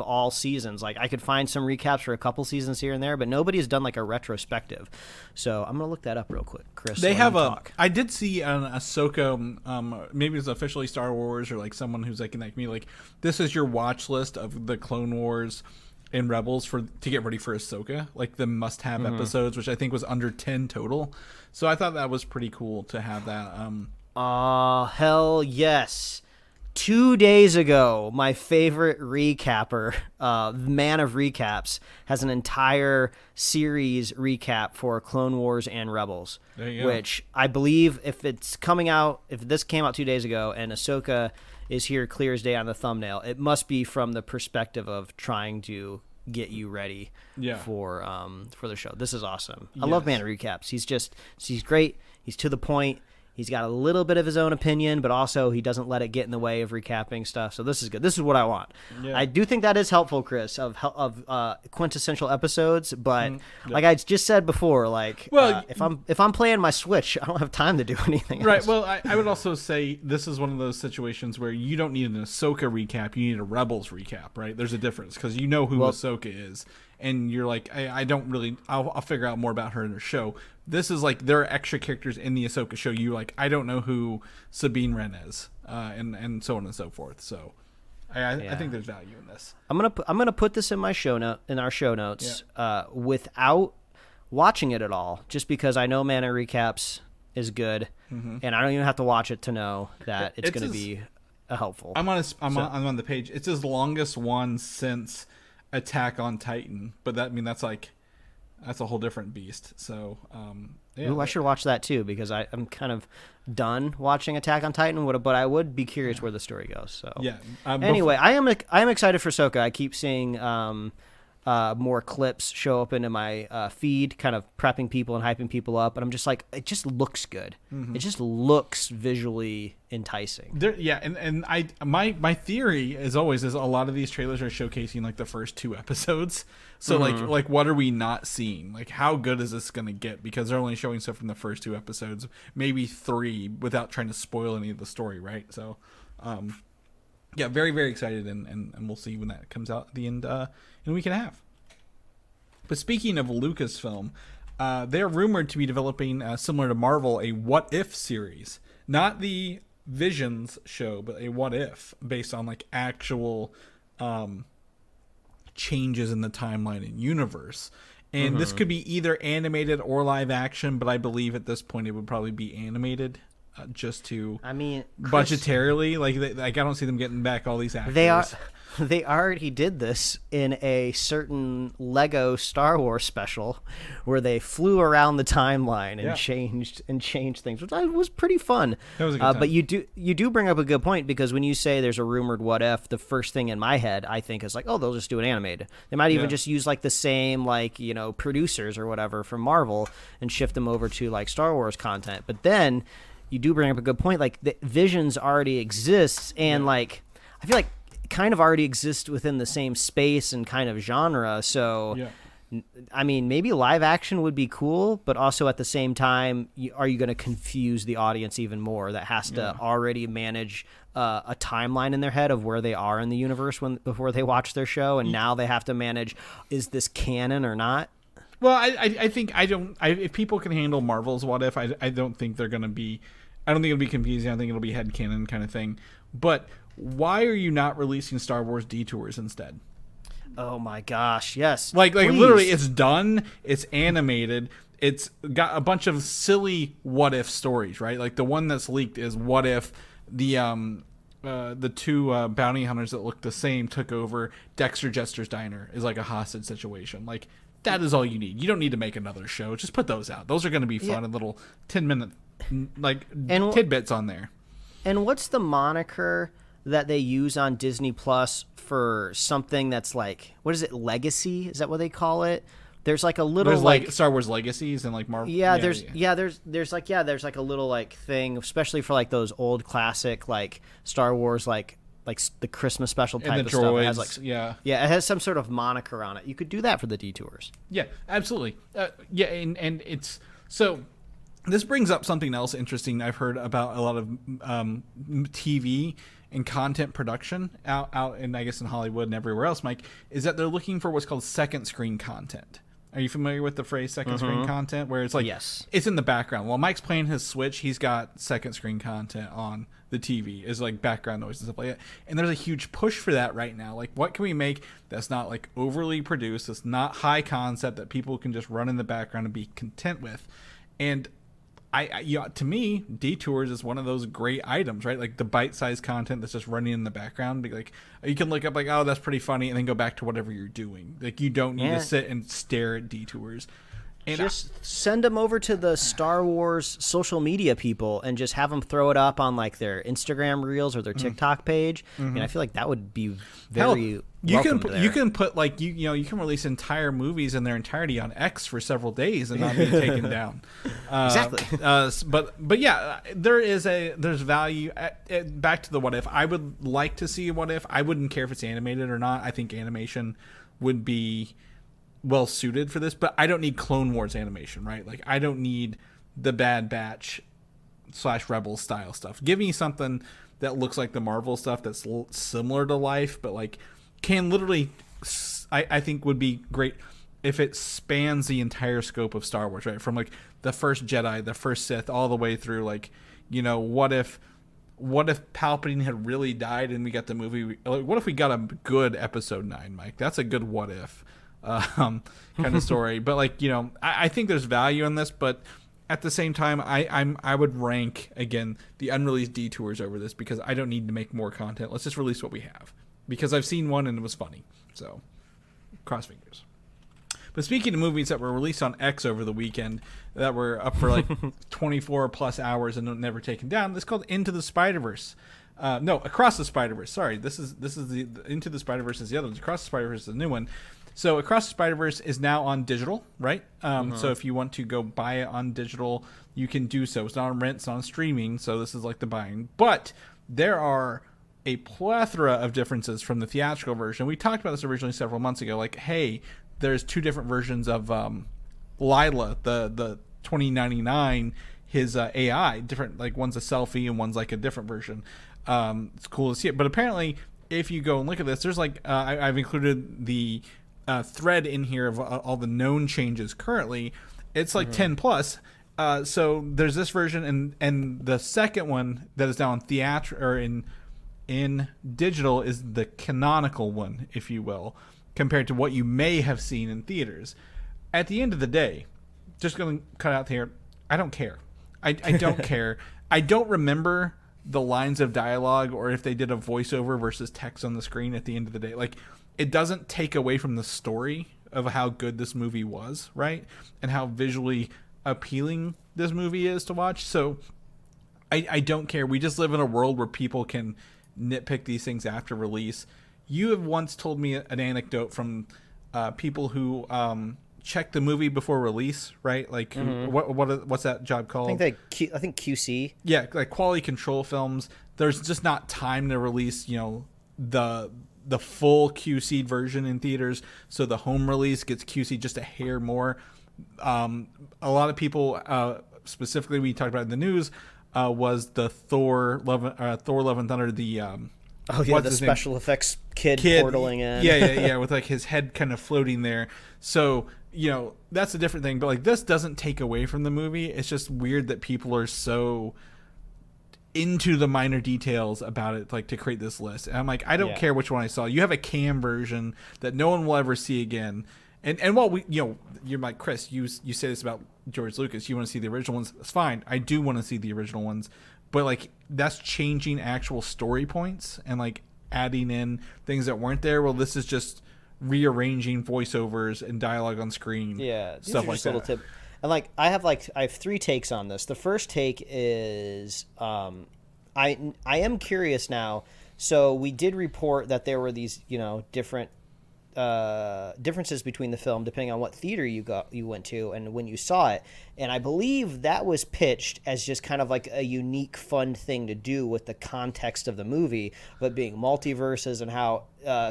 all seasons. Like, I could find some recaps for a couple seasons here and there, but nobody has done like a retrospective. So I'm gonna look that up real quick, Chris. They have I did see an Ahsoka. Maybe it's officially Star Wars or like someone who's like me. Like, this is your watch list of the Clone Wars and Rebels to get ready for Ahsoka, like the must-have episodes, which I think was under 10 total. So I thought that was pretty cool to have that. Hell yes. 2 days ago, my favorite recapper, Man of Recaps, has an entire series recap for Clone Wars and Rebels, which I believe if this came out 2 days ago and Ahsoka is here clear as day on the thumbnail, it must be from the perspective of trying to get you ready for the show. This is awesome. I love Man of Recaps. He's great. He's to the point. He's got a little bit of his own opinion, but also he doesn't let it get in the way of recapping stuff. So this is good. This is what I want. Yeah. I do think that is helpful, Chris, of quintessential episodes. But like I just said before, like if I'm playing my Switch, I don't have time to do anything else. Right. Well, I would also say this is one of those situations where you don't need an Ahsoka recap. You need a Rebels recap, right? There's a difference because you know who Ahsoka is. And you're like, I don't really, I'll figure out more about her in her show. This is like, there are extra characters in the Ahsoka show. You like, I don't know who Sabine Wren is, and so on and so forth. So I think there's value in this. I'm gonna put this in my our show notes without watching it at all, just because I know Mana Recaps is good, and I don't even have to watch it to know that it's going to be helpful. I'm on the page. It's his longest one since Attack on Titan, but that's a whole different beast. So Ooh, I should watch that too, because I'm kind of done watching Attack on Titan, but I would be curious where the story goes. So anyway, I am excited for Ahsoka. I keep seeing more clips show up into my feed, kind of prepping people and hyping people up, and I'm just like, it just looks good. It just looks visually enticing. And my theory, as always, is a lot of these trailers are showcasing like the first 2 episodes. So like what are we not seeing? Like, how good is this going to get? Because they're only showing stuff from the first 2 episodes, maybe 3, without trying to spoil any of the story, right? So, very, very excited, and we'll see when that comes out at the end in a week and a half. But speaking of Lucasfilm, they're rumored to be developing, similar to Marvel, a What If series. Not the Visions show, but a What If, based on like actual changes in the timeline and universe. And this could be either animated or live action, but I believe at this point it would probably be animated. Just to, Chris, budgetarily, like I don't see them getting back all these actors. They already did this in a certain Lego Star Wars special, where they flew around the timeline and changed things, which was pretty fun. That was a good time. But you do bring up a good point, because when you say there's a rumored What If, the first thing in my head I think is like, oh, they'll just do it animated. They might even just use like the same producers or whatever from Marvel and shift them over to like Star Wars content. But then you do bring up a good point. Like, the Visions already exists, and like I feel like it kind of already exists within the same space and kind of genre. So, I mean, maybe live action would be cool, but also at the same time, are you going to confuse the audience even more that has to already manage a timeline in their head of where they are in the universe before they watch their show, and now they have to manage, is this canon or not? Well, I think if people can handle Marvel's What If, I don't think they're going to be, I don't think it'll be confusing. I think it'll be headcanon kind of thing. But why are you not releasing Star Wars Detours instead? Oh my gosh, yes. Like literally, it's done, it's animated, it's got a bunch of silly what if stories, right? Like the one that's leaked is what if the 2 bounty hunters that look the same took over Dexter Jester's diner, is like a hostage situation. Like, that is all you need. You don't need to make another show. Just put those out. Those are going to be fun and little 10-minute tidbits on there. And what's the moniker that they use on Disney Plus for something that's like, what is it, Legacy? Is that what they call it? There's like a little, there's like Star Wars Legacies and like Marvel. There's like a little like thing, especially for like those old classic like Star Wars like the Christmas special type of stuff. It has like, it has some sort of moniker on it. You could do that for the Detours. Yeah, absolutely. And it's so. This brings up something else interesting I've heard about a lot of TV and content production out in, I guess, in Hollywood and everywhere else, Mike, is that they're looking for what's called second screen content. Are you familiar with the phrase second screen content? Where it's like, it's in the background. While Mike's playing his Switch, he's got second screen content on the TV, is like background noise and stuff like that. And there's a huge push for that right now. Like, what can we make that's not like overly produced, that's not high concept, that people can just run in the background and be content with? And to me, Detours is one of those great items, right? Like the bite-sized content that's just running in the background. Like, you can look up like, oh, that's pretty funny, and then go back to whatever you're doing. Like, you don't need to sit and stare at Detours. And just send them over to the Star Wars social media people and just have them throw it up on like their Instagram reels or their TikTok page. I mean, I feel like that would be very you can put like you can release entire movies in their entirety on X for several days and not be taken down. Exactly. But yeah, there's value. Back to the what if. I would like to see what if. I wouldn't care if it's animated or not. I think animation would be well suited for this, but I don't need Clone Wars animation, right? Like I don't need the Bad Batch / Rebels style stuff. Give me something that looks like the Marvel stuff that's similar to life, but like can literally, I think would be great if it spans the entire scope of Star Wars, right? From like the first Jedi, the first Sith, all the way through like, what if Palpatine had really died and we got the movie? What if we got a good Episode 9, Mike? That's a good what if. Kind of story, but like I think there's value in this, but at the same time, I would rank again the unreleased detours over this because I don't need to make more content. Let's just release what we have because I've seen one and it was funny. So cross fingers. But speaking of movies that were released on X over the weekend that were up for like 24 plus hours and never taken down, it's called Into the Spider-Verse. No, Across the Spider-Verse. Sorry, this is the Into the Spider-Verse is the other one. Across the Spider-Verse is the new one. So Across the Spider-Verse is now on digital, right? So if you want to go buy it on digital, you can do so. It's not on rent, it's not on streaming, so this is like the buying. But there are a plethora of differences from the theatrical version. We talked about this originally several months ago. Like, hey, there's two different versions of Lila, the 2099, his AI. Different, like one's a selfie and one's like a different version. It's cool to see it. But apparently, if you go and look at this, there's like, I've included the thread in here of all the known changes currently. It's like 10 plus. So there's this version and the second one that is now on theater or in digital is the canonical one, if you will, compared to what you may have seen in theaters. At the end of the day, just going to cut out here, I don't care. I don't care. I don't remember the lines of dialogue or if they did a voiceover versus text on the screen at the end of the day. Like, it doesn't take away from the story of how good this movie was, right? And how visually appealing this movie is to watch. So I don't care. We just live in a world where people can nitpick these things after release. You have once told me an anecdote from people who check the movie before release, right? Like, what's that job called? I think QC. Yeah, like quality control films. There's just not time to release, the full QC'd version in theaters, so the home release gets QC'd just a hair more. A lot of people, specifically we talked about in the news, was the Thor Love and Thunder, the special effects kid portaling in. Yeah, with like his head kind of floating there. So, that's a different thing. But like this doesn't take away from the movie. It's just weird that people are so into the minor details about it, like to create this list. And I'm like, I don't care which one I saw. You have a cam version that no one will ever see again. And while you're like, Chris, you say this about George Lucas, you want to see the original ones. It's fine. I do want to see the original ones, but like that's changing actual story points and like adding in things that weren't there. Well, this is just rearranging voiceovers and dialogue on screen. Yeah, stuff like that. Little tip. And like I have 3 takes on this. The first take is I am curious now. So we did report that there were these different differences between the film depending on what theater you went to and when you saw it. And I believe that was pitched as just kind of like a unique, fun thing to do with the context of the movie, but being multiverses and how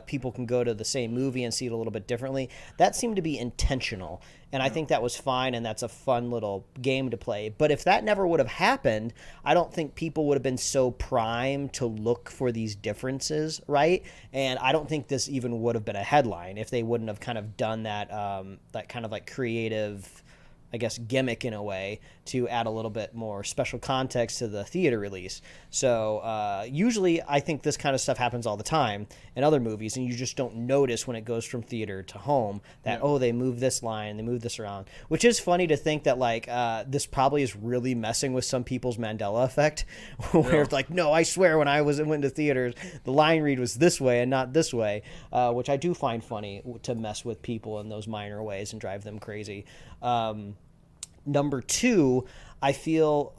people can go to the same movie and see it a little bit differently. That seemed to be intentional, and I think that was fine, and that's a fun little game to play. But if that never would have happened, I don't think people would have been so primed to look for these differences, right? And I don't think this even would have been a headline if they wouldn't have kind of done that, that kind of like creative, I guess, gimmick in a way to add a little bit more special context to the theater release. So usually I think this kind of stuff happens all the time in other movies, and you just don't notice when it goes from theater to home that, oh, they moved this line, they moved this around, which is funny to think that like this probably is really messing with some people's Mandela effect where it's like, no, I swear when I went to theaters, the line read was this way and not this way, which I do find funny to mess with people in those minor ways and drive them crazy. Number two, I feel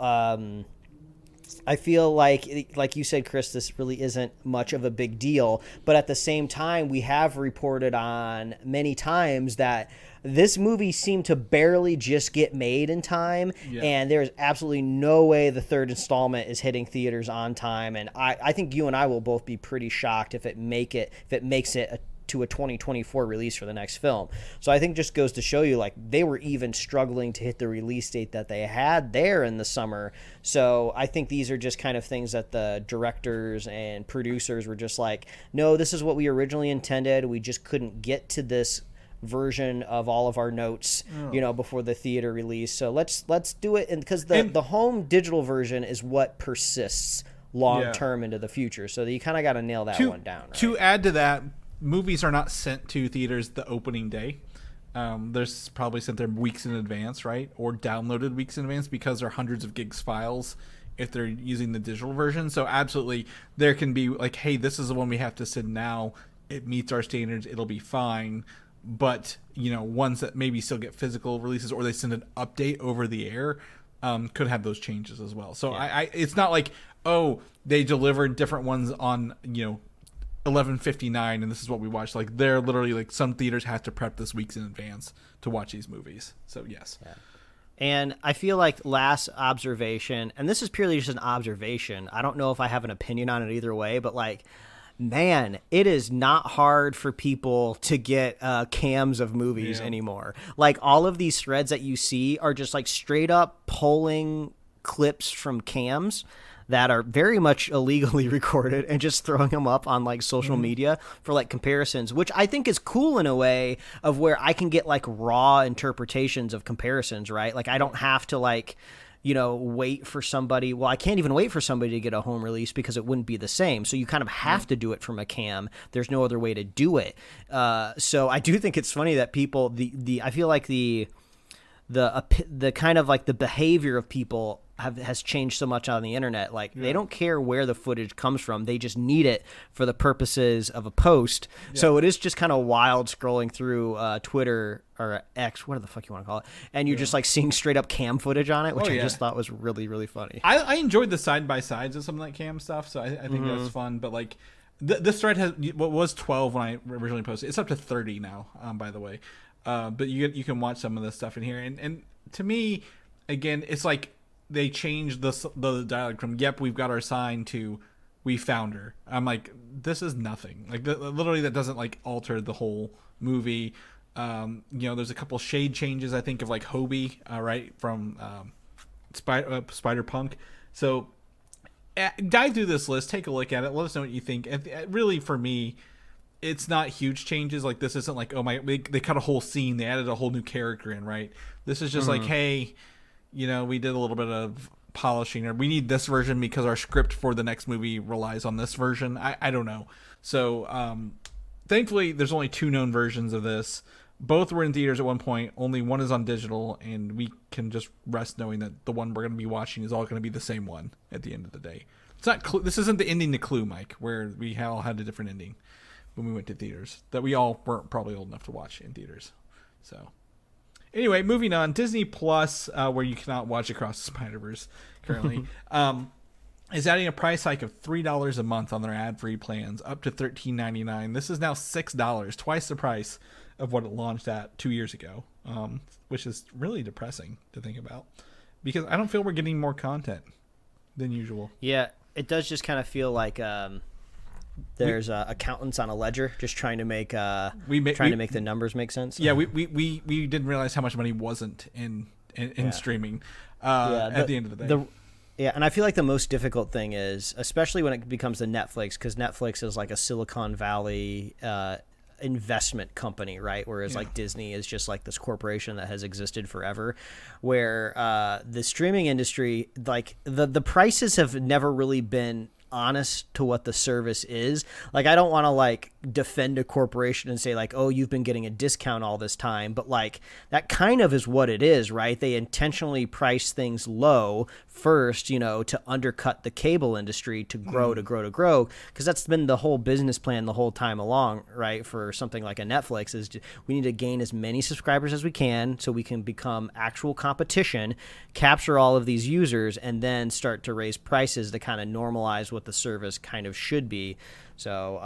like you said, Chris, this really isn't much of a big deal. But at the same time, we have reported on many times that this movie seemed to barely just get made in time. Yeah. And there's absolutely no way the third installment is hitting theaters on time. And I think you and I will both be pretty shocked if it makes it to a 2024 release for the next film. So I think just goes to show you, like, they were even struggling to hit the release date that they had there in the summer. So I think these are just kind of things that the directors and producers were just like, no, this is what we originally intended. We just couldn't get to this version of all of our notes, before the theater release. So let's do it. And because the home digital version is what persists long term into the future. So you kind of got to nail that one down. Right? To add to that, movies are not sent to theaters the opening day. There's probably sent there weeks in advance, right? Or downloaded weeks in advance because they're hundreds of gigs files if they're using the digital version. So absolutely, there can be like, hey, this is the one we have to send now. It meets our standards. It'll be fine. But, ones that maybe still get physical releases or they send an update over the air could have those changes as well. So it's not like, oh, they delivered different ones on, 11:59 and this is what we watched. Like, they're literally like, some theaters have to prep this weeks in advance to watch these movies. So yes. Yeah. And I feel like last observation, and this is purely just an observation, I don't know if I have an opinion on it either way, but like, man, it is not hard for people to get cams of movies anymore. Like, all of these threads that you see are just like straight up pulling clips from cams that are very much illegally recorded and just throwing them up on like social media for like comparisons, which I think is cool in a way of where I can get like raw interpretations of comparisons, right? Like, I don't have to like, wait for somebody. Well, I can't even wait for somebody to get a home release because it wouldn't be the same. So you kind of have to do it from a cam. There's no other way to do it. So I do think it's funny that people, I feel like the kind of like the behavior of people has changed so much on the internet. Like, they don't care where the footage comes from. They just need it for the purposes of a post. Yeah. So it is just kind of wild scrolling through Twitter or X, whatever the fuck you want to call it. And you're just like seeing strate up cam footage on it, which I just thought was really, really funny. I enjoyed the side-by-sides of some of that cam stuff. So I think that's fun. But like, this thread was 12 when I originally posted. It's up to 30 now, by the way. But you can watch some of this stuff in here. And to me, again, it's like, they changed the dialogue from "Yep, we've got our sign" to "We found her." I'm like, this is nothing. Like, literally, that doesn't like alter the whole movie. There's a couple shade changes, I think, of like Hobie, right, from Spider-Punk. So dive through this list, take a look at it, let us know what you think. And really, for me, it's not huge changes. Like, this isn't like, oh my, they cut a whole scene, they added a whole new character in, right? This is just like, hey, we did a little bit of polishing, or we need this version because our script for the next movie relies on this version. I don't know. So thankfully, there's only 2 known versions of this. Both were in theaters at one point. Only one is on digital, and we can just rest knowing that the one we're going to be watching is all going to be the same one at the end of the day. It's not. This isn't the ending to Clue, Mike, where we all had a different ending when we went to theaters that we all weren't probably old enough to watch in theaters. So. Anyway, moving on, Disney Plus, where you cannot watch Across the Spider-Verse currently, is adding a price hike of $3 a month on their ad-free plans, up to $13.99. This is now $6, twice the price of what it launched at 2 years ago, which is really depressing to think about, because I don't feel we're getting more content than usual. Yeah, it does just kind of feel like there's accountants on a ledger just trying to make make the numbers make sense. Yeah, we didn't realize how much money wasn't in streaming at the end of the day. And I feel like the most difficult thing is, especially when it becomes the Netflix, because Netflix is like a Silicon Valley investment company, right? Whereas like Disney is just like this corporation that has existed forever, where the streaming industry, like the prices have never really been honest to what the service is. Like, I don't want to like defend a corporation and say like, oh, you've been getting a discount all this time, but like that kind of is what it is, right? They intentionally price things low first, you know, to undercut the cable industry to grow, because that's been the whole business plan the whole time along, right? For something like a Netflix is we need to gain as many subscribers as we can so we can become actual competition, capture all of these users, and then start to raise prices to kind of normalize what the service kind of should be. So,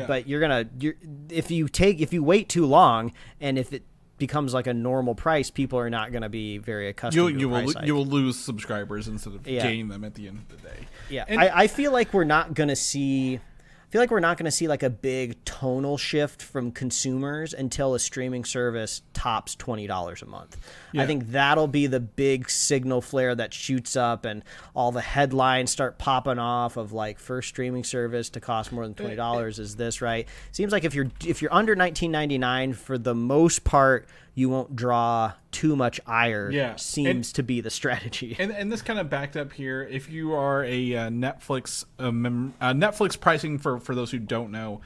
but if you wait too long, and if it becomes like a normal price, people are not going to be very accustomed to a price hike. You will lose subscribers instead of gain them at the end of the day. Yeah, and I feel like we're not going to see. Like a big tonal shift from consumers until a streaming service tops $20 a month. Yeah. I think that'll be the big signal flare that shoots up, and all the headlines start popping off of like first streaming service to cost more than $20 is this, right? Seems like if you're under $19.99, for the most part, you won't draw too much ire. Seems to be the strategy. And this kind of backed up here. If you are a Netflix Netflix pricing for those who don't know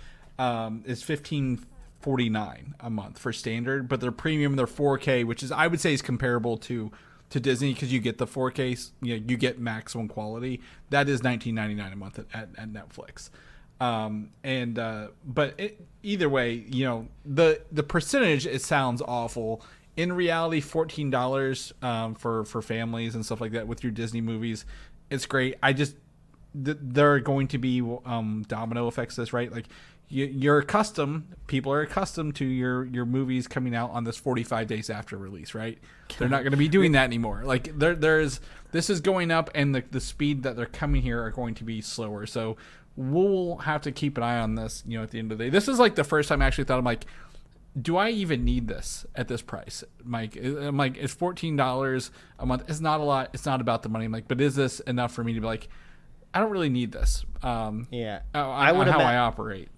is $15.49 a month for standard, but their premium, their 4K, which is I would say is comparable to Disney because you get the 4K, you get maximum quality. That is $19.99 a month at Netflix. But either way, you know, the percentage, it sounds awful. In reality, $14 for families and stuff like that with your Disney movies, it's great. There are going to be domino effects to this, right? Like people are accustomed to your movies coming out on this 45 days after release, right? They're not going to be doing that anymore. Like this is going up, and the speed that they're coming here are going to be slower. So we'll have to keep an eye on this, you know, at the end of the day. This is like the first time I actually thought, I'm like, do I even need this at this price, Mike? I'm like, it's $14 a month. It's not a lot. It's not about the money. I'm like, but is this enough for me to be like, I don't really need this. I operate.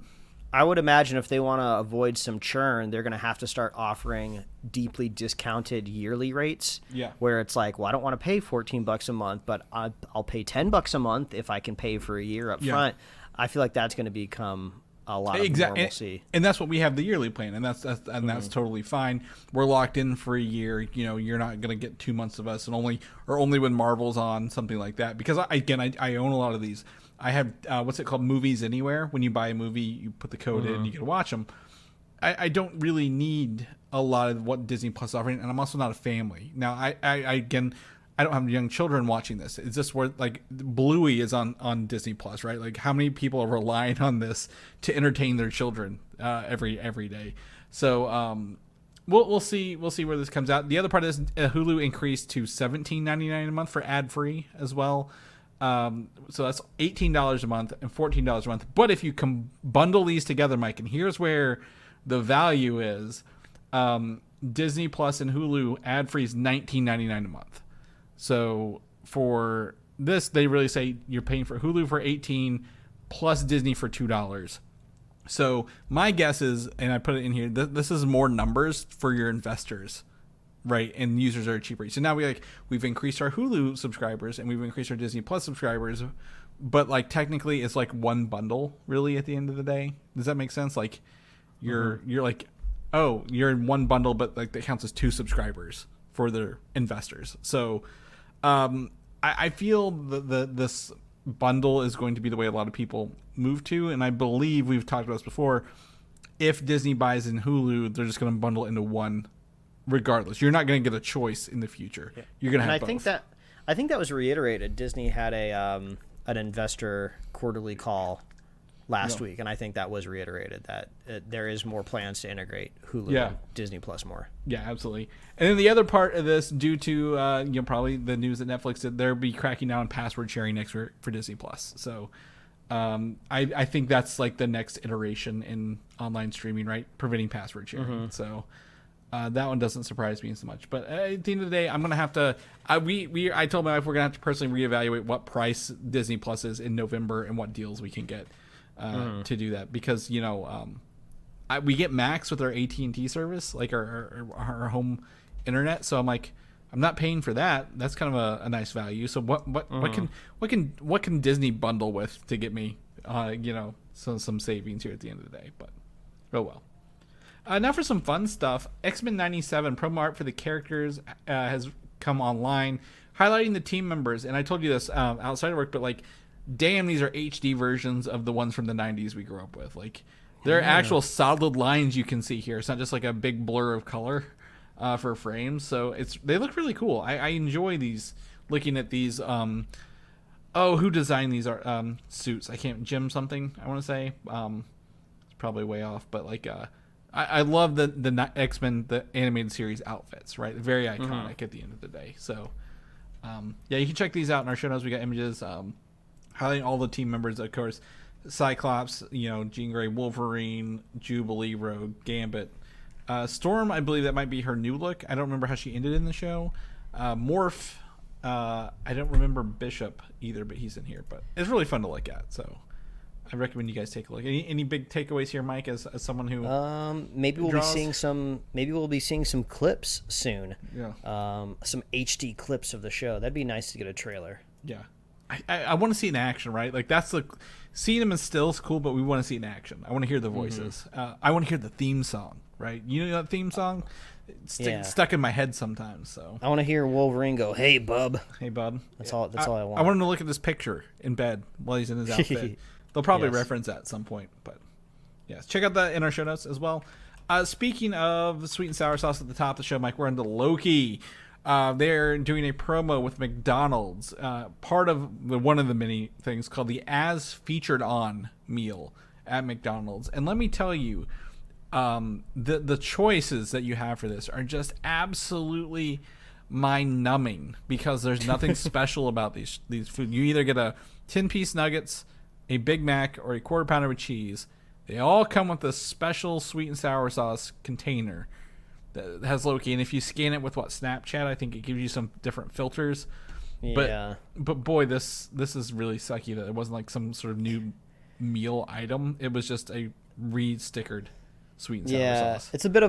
I would imagine if they want to avoid some churn, they're going to have to start offering deeply discounted yearly rates. Yeah. Where it's like, well, I don't want to pay $14 a month, but I'll pay $10 a month if I can pay for a year up front. I feel like that's going to become a lot of normalcy. And that's what we have, the yearly plan, and that's totally fine. We're locked in for a year. You know, you're not going to get 2 months of us, and only when Marvel's on, something like that. Because I own a lot of these. I have what's it called, Movies Anywhere. When you buy a movie, you put the code in, you can watch them. I don't really need a lot of what Disney Plus is offering, and I'm also not a family. Now, I don't have young children watching this. It's just where like Bluey is on Disney Plus, right? Like, how many people are relying on this to entertain their children every day? So we'll see where this comes out. The other part is Hulu increased to $17.99 a month for ad free as well. So that's $18 a month and $14 a month. But if you bundle these together, Mike, and here's where the value is: Disney Plus and Hulu ad free is $19.99 a month. So for this, they really say you're paying for Hulu for $18 plus Disney for $2. So my guess is, and I put it in here, this is more numbers for your investors, right? And users are cheaper. So now we've increased our Hulu subscribers and we've increased our Disney Plus subscribers, but like technically it's like one bundle really at the end of the day. Does that make sense? Like you're like, oh, you're in one bundle, but like that counts as 2 subscribers for their investors. So I feel this bundle is going to be the way a lot of people move to, and I believe we've talked about this before. If Disney buys in Hulu, they're just going to bundle into one regardless. You're not going to get a choice in the future. Yeah. You're going to have both. I think that was reiterated. Disney had an investor quarterly call last week, and I think that was reiterated that there is more plans to integrate Hulu and Disney Plus more. Yeah, absolutely. And then the other part of this, due to probably the news that Netflix did, they'll be cracking down on password sharing next for Disney Plus. So I think that's like the next iteration in online streaming, right? Preventing password sharing. Mm-hmm. So that one doesn't surprise me so much. But at the end of the day, I'm gonna have to. I told my wife we're gonna have to personally reevaluate what price Disney Plus is in November and what deals we can get. To do that, because we get Max with our AT&T service, like our home internet. So I'm like, I'm not paying for that. That's kind of a nice value. So what can Disney bundle with to get me, some savings here at the end of the day? But oh well. Now for some fun stuff. X-Men 97 promo art for the characters has come online, highlighting the team members. And I told you this outside of work, but like, damn, these are HD versions of the ones from the 90s we grew up with. Like, they're actual solid lines you can see here. It's not just like a big blur of color for frames. So they look really cool. I enjoy these, looking at these. Who designed these suits? I can't, Jim something, I want to say. It's probably way off, but like, I love the X-Men, the animated series outfits, right? Very iconic at the end of the day. So, you can check these out in our show notes. We got images highlighting all the team members, of course. Cyclops, Jean Grey, Wolverine, Jubilee, Rogue, Gambit. Storm, I believe that might be her new look. I don't remember how she ended in the show. Morph, I don't remember Bishop either, but he's in here. But it's really fun to look at, so I recommend you guys take a look. Any big takeaways here, Mike, as someone who maybe we'll be seeing some clips soon. Yeah. Some HD clips of the show. That'd be nice to get a trailer. Yeah. I want to see it in action, right? Like, that's seeing them in still is cool, but we want to see it in action. I want to hear the voices. I want to hear the theme song, right? You know that theme song? It's stuck in my head sometimes. So I want to hear Wolverine go, "Hey, bub." Hey, bub. That's all I want. I want him to look at this picture in bed while he's in his outfit. They'll probably reference that at some point, but yes, check out that in our show notes as well. Speaking of sweet and sour sauce at the top of the show, Mike, we're into Loki. They're doing a promo with McDonald's, part of one of the many things called the As Featured On meal at McDonald's. And let me tell you, the choices that you have for this are just absolutely mind-numbing, because there's nothing special about these food. You either get a 10-piece nuggets, a Big Mac, or a quarter pounder with cheese. They all come with a special sweet and sour sauce container that has Loki, and if you scan it with Snapchat, I think it gives you some different filters. Yeah. But boy, this is really sucky that it wasn't like some sort of new meal item. It was just a re-stickered sweet and sour sauce. It's a bit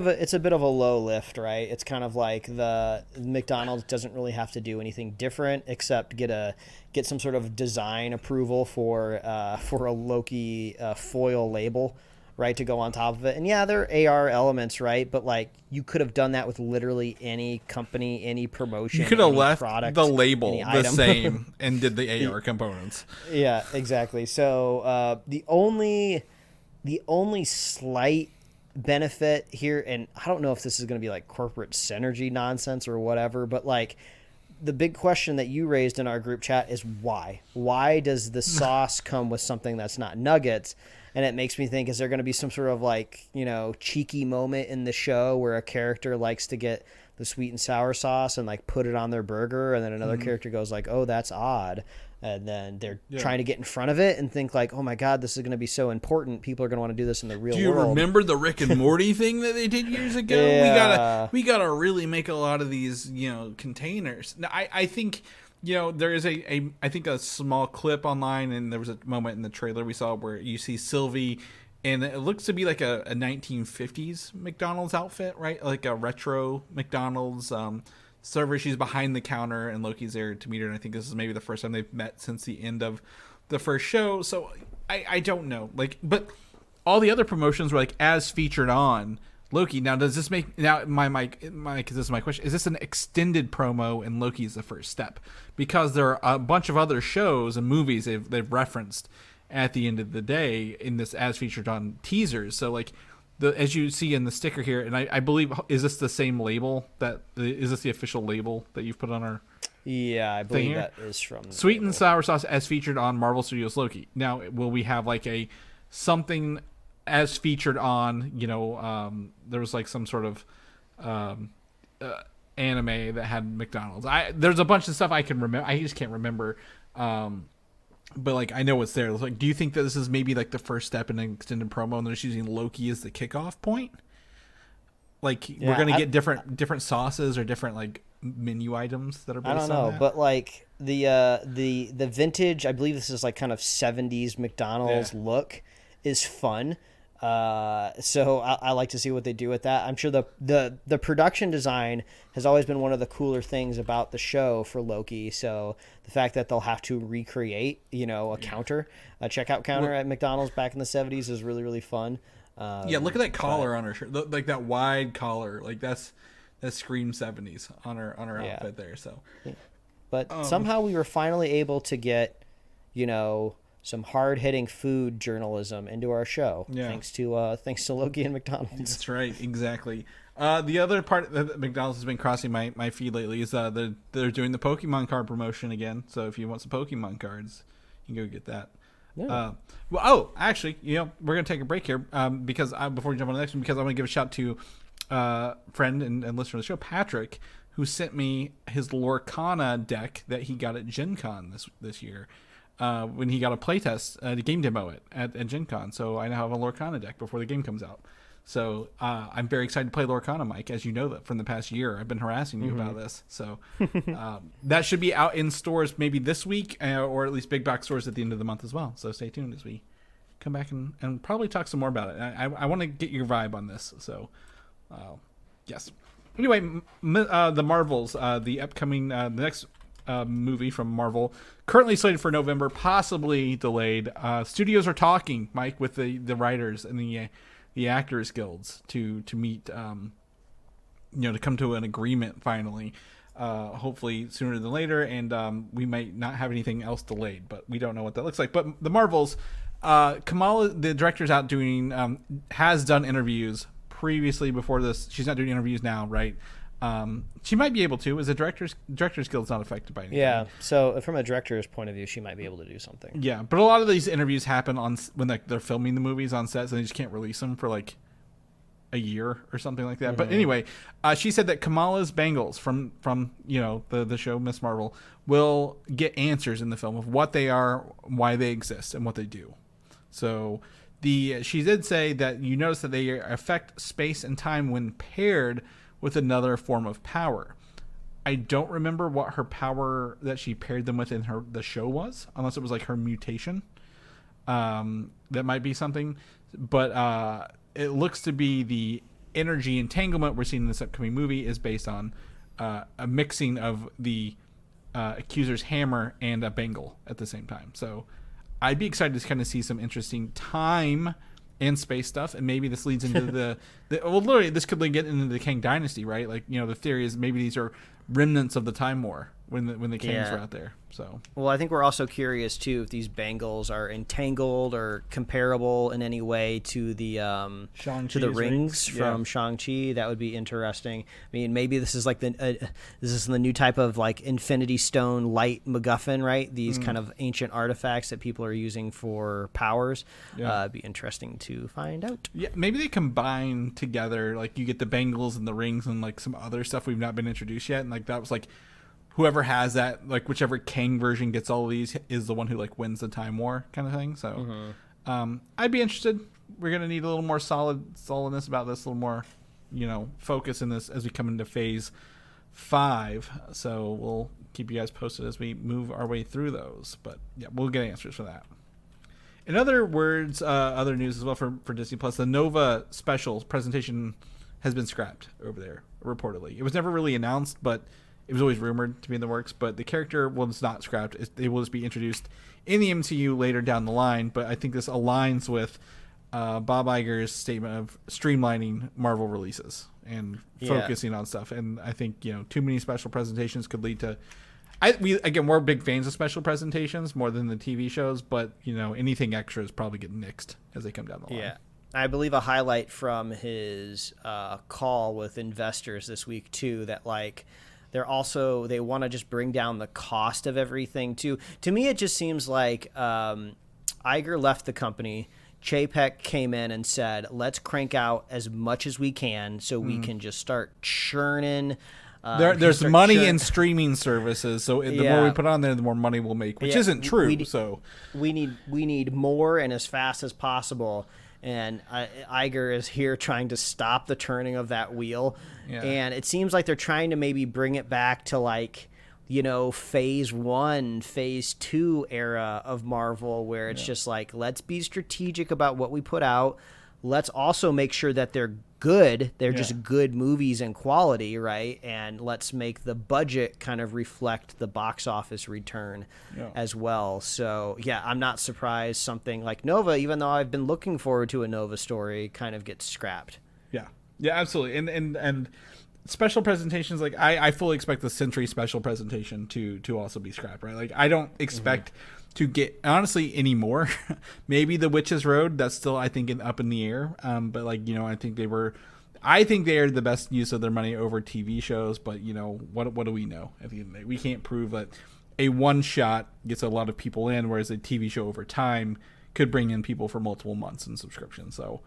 of a low lift, right? It's kind of like the McDonald's doesn't really have to do anything different except get some sort of design approval for a Loki foil label, right, to go on top of it. And yeah, there are AR elements, right? But like, you could have done that with literally any company, any promotion. You could have left product, the label the same and did the AR components. Yeah, exactly. So the only slight benefit here, and I don't know if this is going to be like corporate synergy nonsense or whatever, but like, the big question that you raised in our group chat is why does the sauce come with something that's not nuggets? And it makes me think, is there going to be some sort of like, cheeky moment in the show where a character likes to get the sweet and sour sauce and like put it on their burger, and then another character goes like, "Oh, that's odd," and then they're trying to get in front of it and think like, "Oh my God, this is going to be so important. People are going to want to do this in the real world." Do you remember the Rick and Morty thing that they did years ago? Yeah. We gotta really make a lot of these, containers. Now, I think, there is I think a small clip online, and there was a moment in the trailer we saw where you see Sylvie, and it looks to be like a 1950s McDonald's outfit, right? Like a retro McDonald's server. She's behind the counter, and Loki's there to meet her, and I think this is maybe the first time they've met since the end of the first show. So I don't know, but all the other promotions were like as featured on Loki. Now, does this make Mike? This is my question: is this an extended promo, and Loki is the first step? Because there are a bunch of other shows and movies they've referenced at the end of the day in this as featured on teasers. So like, as you see in the sticker here, and I believe, is this the same label is this the official label that you've put on our? Yeah, I believe that is from the sweet label. and sour sauce as featured on Marvel Studios Loki. Now, will we have like something as featured on, there was like some sort of anime that had McDonald's. There's a bunch of stuff I can remember. I just can't remember. But like, I know it's there. Like, do you think that this is maybe like the first step in an extended promo, and they're just using Loki as the kickoff point? Like, we're gonna get different sauces or different like menu items that are based on that? I don't know, but like the vintage, I believe this is like kind of 70s McDonald's look is fun. So I like to see what they do with that. I'm sure the production design has always been one of the cooler things about the show for Loki. So the fact that they'll have to recreate, a checkout counter at McDonald's back in the 70s is really, really fun. Look at that collar on her shirt, like that wide collar, like that screams 70s on her outfit there. So, but somehow we were finally able to get, some hard-hitting food journalism into our show, thanks to Loki and McDonald's. That's right, exactly. The other part that McDonald's has been crossing my feed lately is they're doing the Pokemon card promotion again. So if you want some Pokemon cards, you can go get that. Yeah. Actually, we're gonna take a break here because before we jump on the next one, because I want to give a shout to friend and listener of the show, Patrick, who sent me his Lorcana deck that he got at Gen Con this year. When he got a playtest, the game demo at Gen Con. So I now have a Lorcana deck before the game comes out. So I'm very excited to play Lorcana, Mike, as you know that from the past year. I've been harassing you about this. So that should be out in stores maybe this week, or at least big box stores at the end of the month as well. So stay tuned as we come back and probably talk some more about it. I want to get your vibe on this. So, yes. Anyway, the Marvels, the upcoming, the next movie from Marvel, currently slated for November, possibly delayed. Studios are talking, Mike, with the writers and the actors guilds to meet, to come to an agreement finally. Hopefully sooner than later, and we might not have anything else delayed, but we don't know what that looks like. But the Marvels, Kamala, the director's out doing, has done interviews previously before this. She's not doing interviews now, right? She might be able to, as a director's guild's not affected by anything. Yeah, so from a director's point of view, she might be able to do something. Yeah, but a lot of these interviews happen when they're filming the movies on set, so they just can't release them for like a year or something like that. Mm-hmm. But anyway, she said that Kamala's bangles from the show Miss Marvel will get answers in the film of what they are, why they exist, and what they do. So she did say that you notice that they affect space and time when paired with another form of power. I don't remember what her power that she paired them with in the show was, unless it was like her mutation. That might be something, but it looks to be the energy entanglement we're seeing in this upcoming movie is based on a mixing of the accuser's hammer and a bangle at the same time. So I'd be excited to kind of see some interesting time and space stuff, and maybe this leads into literally this could get into the Kang Dynasty, right? Like, the theory is maybe these are remnants of the Time War when the Kangs were out there. So, well, I think we're also curious too if these bangles are entangled or comparable in any way to the rings from Shang-Chi. That would be interesting. I mean, maybe this is like this is the new type of like Infinity Stone light MacGuffin, right? These kind of ancient artifacts that people are using for powers. It'd be interesting to find out. Yeah, maybe they combine together. Like you get the bangles and the rings and like some other stuff we've not been introduced yet, and like that was like. Whoever has that, like whichever Kang version gets all of these, is the one who like wins the Time War kind of thing. So, I'd be interested. We're gonna need a little more solidness about this, a little more, focus in this as we come into Phase 5. So we'll keep you guys posted as we move our way through those. But yeah, we'll get answers for that. In other words, other news as well for Disney Plus, the Nova special presentation has been scrapped over there reportedly. It was never really announced, but it was always rumored to be in the works, but the character was not scrapped. It will just be introduced in the MCU later down the line, but I think this aligns with Bob Iger's statement of streamlining Marvel releases and focusing on stuff. And I think, too many special presentations could lead to... we're big fans of special presentations more than the TV shows, but, anything extra is probably getting nixed as they come down the line. Yeah. I believe a highlight from his call with investors this week, too, that, like... they want to just bring down the cost of everything too. To me, it just seems like Iger left the company. Chapek came in and said, let's crank out as much as we can so we can just start churning. There's money in streaming services, so the more we put on there, the more money we'll make, which isn't true. We need more and as fast as possible. And Iger is here trying to stop the turning of that wheel. Yeah. And it seems like they're trying to maybe bring it back to like, Phase 1, Phase 2 era of Marvel where it's just like, let's be strategic about what we put out. let's also make sure that they're good. They're just good movies in quality, right? And let's make the budget kind of reflect the box office return as well. So, yeah, I'm not surprised something like Nova, even though I've been looking forward to a Nova story, kind of gets scrapped. Yeah. Yeah, absolutely. And special presentations, like I fully expect the Century special presentation to also be scrapped, right? Like I don't expect to get, honestly, any more. Maybe the Witch's Road, that's still, I think, up in the air. But like, I think they are the best use of their money over TV shows. But what do we know at the end of the day? We can't prove that a one shot gets a lot of people in, whereas a TV show over time could bring in people for multiple months in subscription. So,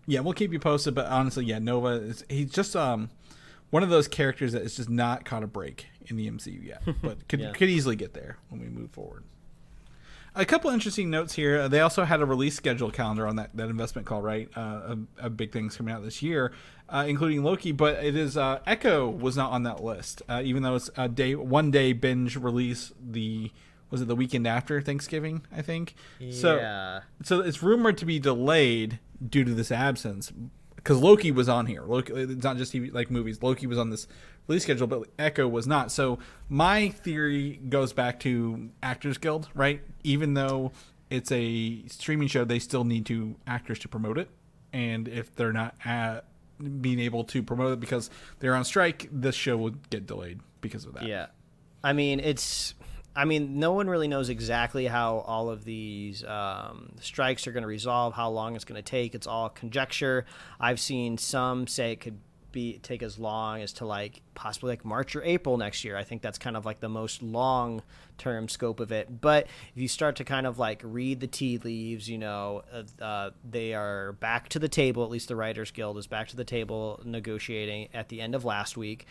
yeah, we'll keep you posted. But honestly, yeah, Nova he's just one of those characters that is just not caught a break in the MCU yet, but could easily get there when we move forward. A couple interesting notes here. They also had a release schedule calendar on that investment call, right? A big thing's coming out this year, including Loki, but it is Echo was not on that list, even though it's a one day binge release. Was it the weekend after Thanksgiving, I think? Yeah. So it's rumored to be delayed due to this absence, because Loki was on here. Loki, it's not just TV, like movies. Loki was on this release schedule, but Echo was not. So my theory goes back to Actors Guild, right? Even though it's a streaming show, they still need actors to promote it. And if they're not being able to promote it because they're on strike, this show would get delayed because of that. Yeah. I mean, no one really knows exactly how all of these strikes are going to resolve, how long it's going to take. It's all conjecture. I've seen some say it could take as long as to possibly March or April next year. I think that's kind of the most long-term scope of it. But if you start to kind of read the tea leaves, they are back to the table. At least the Writers Guild is back to the table negotiating at the end of last week.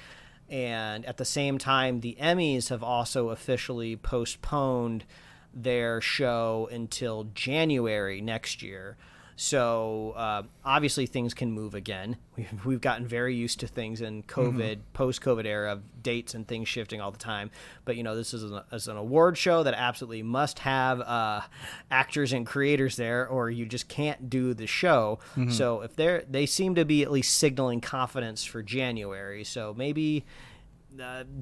And at the same time, the Emmys have also officially postponed their show until January next year. So obviously things can move again. We've gotten very used to things in COVID, post-COVID era of dates and things shifting all the time. But, this is an award show that absolutely must have actors and creators there, or you just can't do the show. So if they seem to be at least signaling confidence for January. So maybe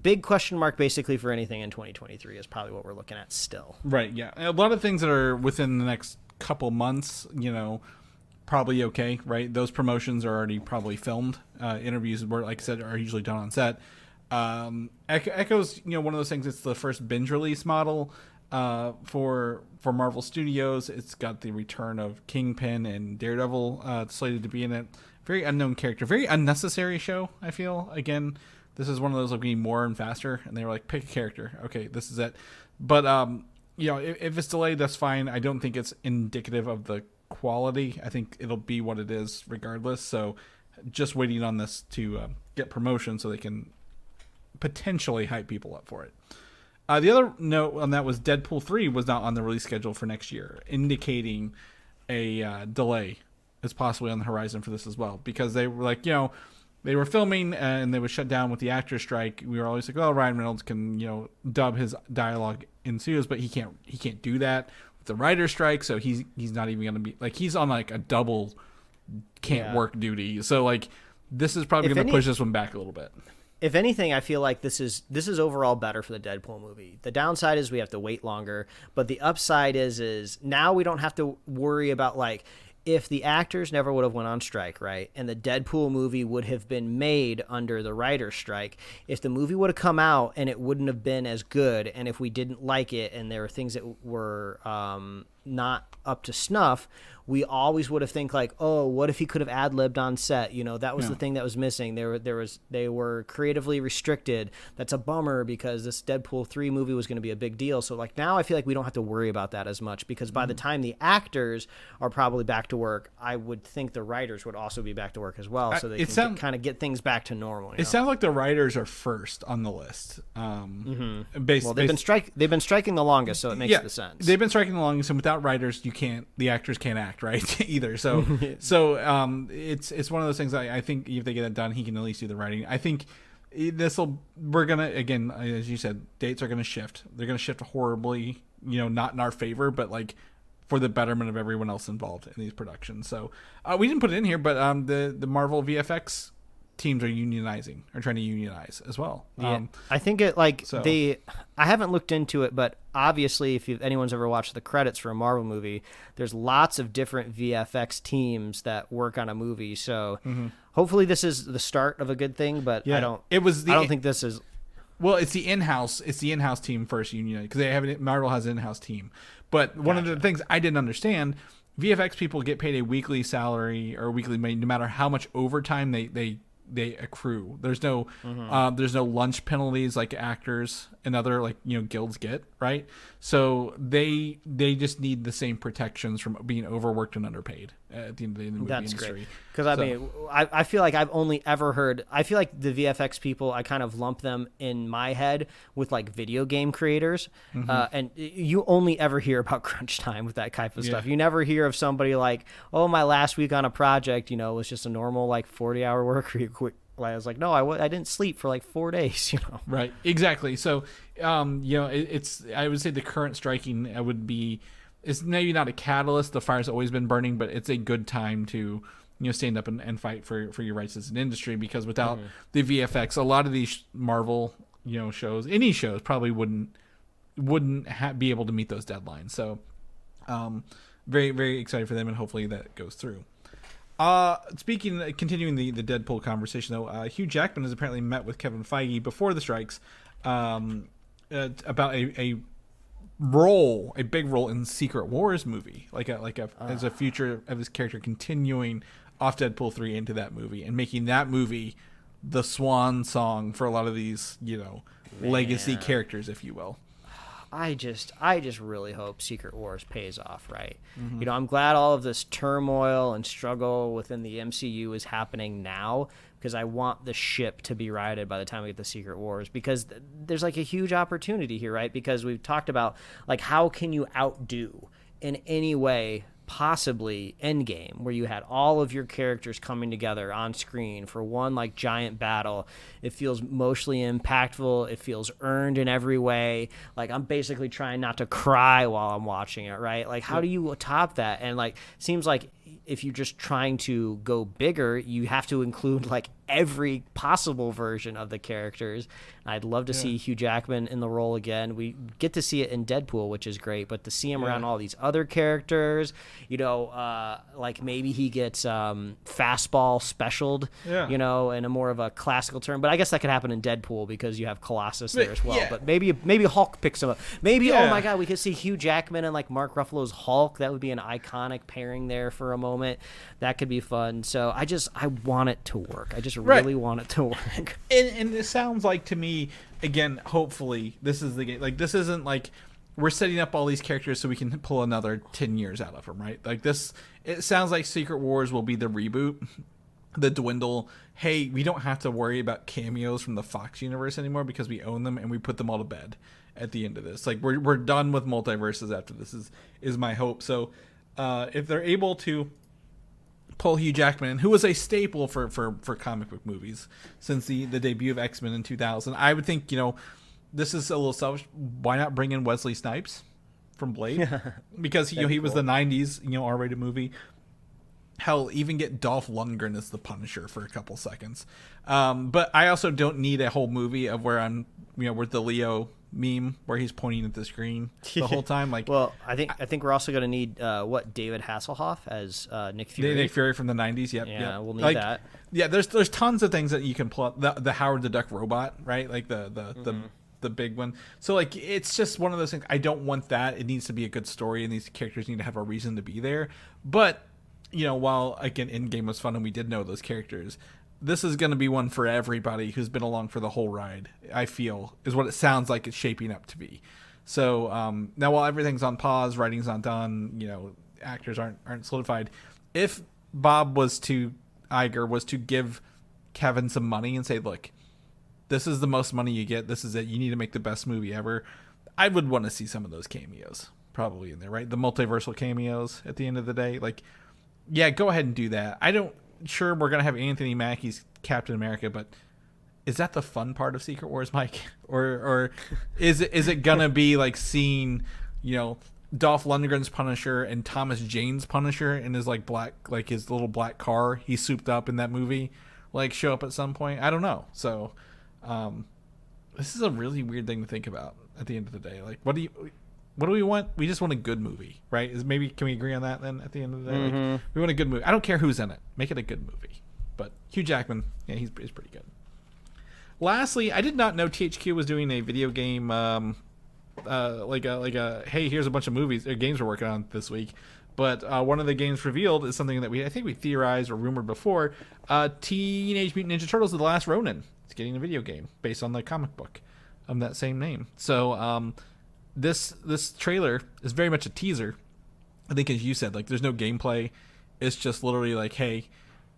big question mark basically for anything in 2023 is probably what we're looking at still. Right, yeah. A lot of things that are within the next couple months, probably okay, right? Those promotions are already probably filmed. Interviews, like I said, are usually done on set. Echo's, one of those things. It's the first binge release model for Marvel Studios. It's got the return of Kingpin and Daredevil slated to be in it. Very unknown character, very unnecessary show. I feel again, this is one of those being more and faster, and they were pick a character. Okay, this is it. But if it's delayed, that's fine. I don't think it's indicative of the quality. I think it'll be what it is regardless. So just waiting on this to get promotion so they can potentially hype people up for it. The other note on that was Deadpool 3 was not on the release schedule for next year, indicating a delay is possibly on the horizon for this as well, because they were they were filming and they would shut down with the actor strike. We were always Ryan Reynolds can, dub his dialogue ensues, but he can't do that with the writer strike. So he's not even going to be he's on a double can't work duty. So this is probably going to push this one back a little bit. If anything, I feel like this is overall better for the Deadpool movie. The downside is we have to wait longer, but the upside is now we don't have to worry about if the actors never would have went on strike, right, and the Deadpool movie would have been made under the writer's strike, if the movie would have come out and it wouldn't have been as good, and if we didn't like it and there were things that were not up to snuff, we always would have think oh, what if he could have ad-libbed on set? That was the thing that was missing. They were creatively restricted. That's a bummer because this Deadpool 3 movie was going to be a big deal. So now I feel like we don't have to worry about that as much, because by the time the actors are probably back to work, I would think the writers would also be back to work as well, so they can kind of get things back to normal. It sounds like the writers are first on the list. Well, they've been striking the longest, so it makes the sense. They've been striking the longest, and without writers, the actors can't act, right? Either. So it's one of those things. I think if they get it done, he can at least do the writing. I think we're gonna, again, as you said, dates are gonna shift. They're gonna shift horribly, not in our favor, but for the betterment of everyone else involved in these productions. So we didn't put it in here, but the Marvel VFX teams are unionizing, or trying to unionize as well. Yeah. I think it I haven't looked into it, but obviously if anyone's ever watched the credits for a Marvel movie, there's lots of different VFX teams that work on a movie. So hopefully this is the start of a good thing, but I don't think this is. Well, it's the in-house team first union, because Marvel has an in-house team. But one of the things I didn't understand, VFX people get paid a weekly salary or weekly money no matter how much overtime they accrue. There's no lunch penalties like actors and other guilds get, right? So they just need the same protections from being overworked and underpaid at the end of the day in the movie industry. That's great. Because I feel like I've only ever heard. I feel like the VFX people, I kind of lump them in my head with like video game creators, and you only ever hear about crunch time with that type of stuff. You never hear of somebody like, oh, my last week on a project, was just a normal 40-hour work week. I was like, no, I didn't sleep for 4 days. Right, exactly. So it's I would say the current striking it's maybe not a catalyst. The fire's always been burning, but it's a good time to stand up and fight for your rights as an industry, because without the VFX, a lot of these Marvel shows, any shows, probably wouldn't be able to meet those deadlines. So very, very excited for them, and hopefully that goes through. Continuing the Deadpool conversation, though, Hugh Jackman has apparently met with Kevin Feige before the strikes about a big role in Secret Wars movie, as a future of his character continuing off Deadpool 3 into that movie and making that movie the swan song for a lot of these legacy characters, if you will. I just really hope Secret Wars pays off, right? I'm glad all of this turmoil and struggle within the MCU is happening now, because I want the ship to be righted by the time we get to Secret Wars, because there's a huge opportunity here, right? Because we've talked about how can you outdo in any way possibly Endgame, where you had all of your characters coming together on screen for one giant battle. It feels emotionally impactful. It feels earned in every way. I'm basically trying not to cry while I'm watching it, right? How do you top that? And seems like if you're just trying to go bigger, you have to include every possible version of the characters. I'd love to see Hugh Jackman in the role again. We get to see it in Deadpool, which is great, but to see him around all these other characters, maybe he gets fastball specialed, in a more of a classical term. But I guess that could happen in Deadpool because you have Colossus there as well. Yeah. But maybe Hulk picks him up. Maybe, oh my God, we could see Hugh Jackman and Mark Ruffalo's Hulk. That would be an iconic pairing there for a moment. That could be fun. So I want it to work. I just really want it to work. And it sounds like to me, again, hopefully this is the game. This isn't we're setting up all these characters so we can pull another 10 years out of them, right? It sounds like Secret Wars will be the reboot, the dwindle. Hey, we don't have to worry about cameos from the Fox universe anymore because we own them and we put them all to bed at the end of this. We're done with multiverses after this is my hope. So if they're able to pull Hugh Jackman, who was a staple for comic book movies since the debut of X-Men in 2000, I would think, this is a little selfish. Why not bring in Wesley Snipes from Blade? Because he was the 90s R-rated movie. Hell, even get Dolph Lundgren as the Punisher for a couple seconds. But I also don't need a whole movie of where I'm with the Leo meme where he's pointing at the screen the whole time. Well, I think we're also going to need David Hasselhoff as Nick Fury. Nick Fury from the 90s. Yep. Yeah, we'll need that. Yeah, there's tons of things that you can pull up. The Howard the Duck robot, right? The big one. So it's just one of those things. I don't want that. It needs to be a good story, and these characters need to have a reason to be there. But while again Endgame was fun and we did know those characters, this is going to be one for everybody who's been along for the whole ride, I feel, is what it sounds like it's shaping up to be. So now while everything's on pause, writing's not done, actors aren't solidified, if Iger was to give Kevin some money and say, look, this is the most money you get, this is it, you need to make the best movie ever, I would want to see some of those cameos probably in there, right? The multiversal cameos at the end of the day. Go ahead and do that. Sure, we're gonna have Anthony Mackie's Captain America, but is that the fun part of Secret Wars, Mike? Or is it gonna be seeing Dolph Lundgren's Punisher and Thomas Jane's Punisher in his like his little black car he souped up in that movie like show up at some point. I don't know. So this is a really weird thing to think about at the end of the day. Like what do we want? We just want a good movie, right? Can we agree on that then at the end of the day? Mm-hmm. Like, we want a good movie. I don't care who's in it. Make it a good movie. But Hugh Jackman, yeah, he's pretty good. Lastly, I did not know THQ was doing a video game like a hey, here's a bunch of movies or games we're working on this week. But one of the games revealed is something that I think we theorized or rumored before. Teenage Mutant Ninja Turtles: The Last Ronin. It's getting a video game based on the comic book of that same name. So this trailer is very much a teaser. I think, as you said, like there's no gameplay. It's just literally like, hey,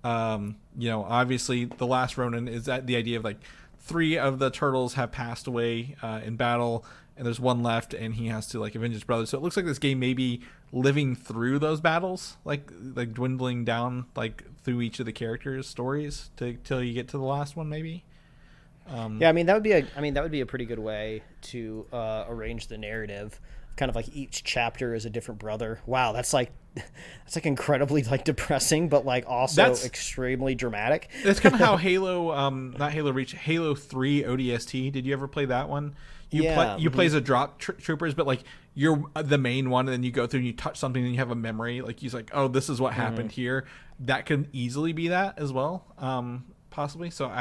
obviously the Last Ronin is that the idea of like 3 of the turtles have passed away in battle, and there's one left, and he has to like avenge his brother. So it looks like this game may be living through those battles, like dwindling down like through each of the characters' stories till you get to the last one, maybe. Yeah, I mean that would be a pretty good way to arrange the narrative. Kind of like each chapter is a different brother. Wow, that's like incredibly like depressing, but like also extremely dramatic. That's kind of how Halo, not Halo Reach, Halo 3 ODST. Did you ever play that one? You play as a drop troopers, but like you're the main one, and then you go through and you touch something, and you have a memory. Like he's like, oh, this is what happened here. That could easily be that as well, possibly. So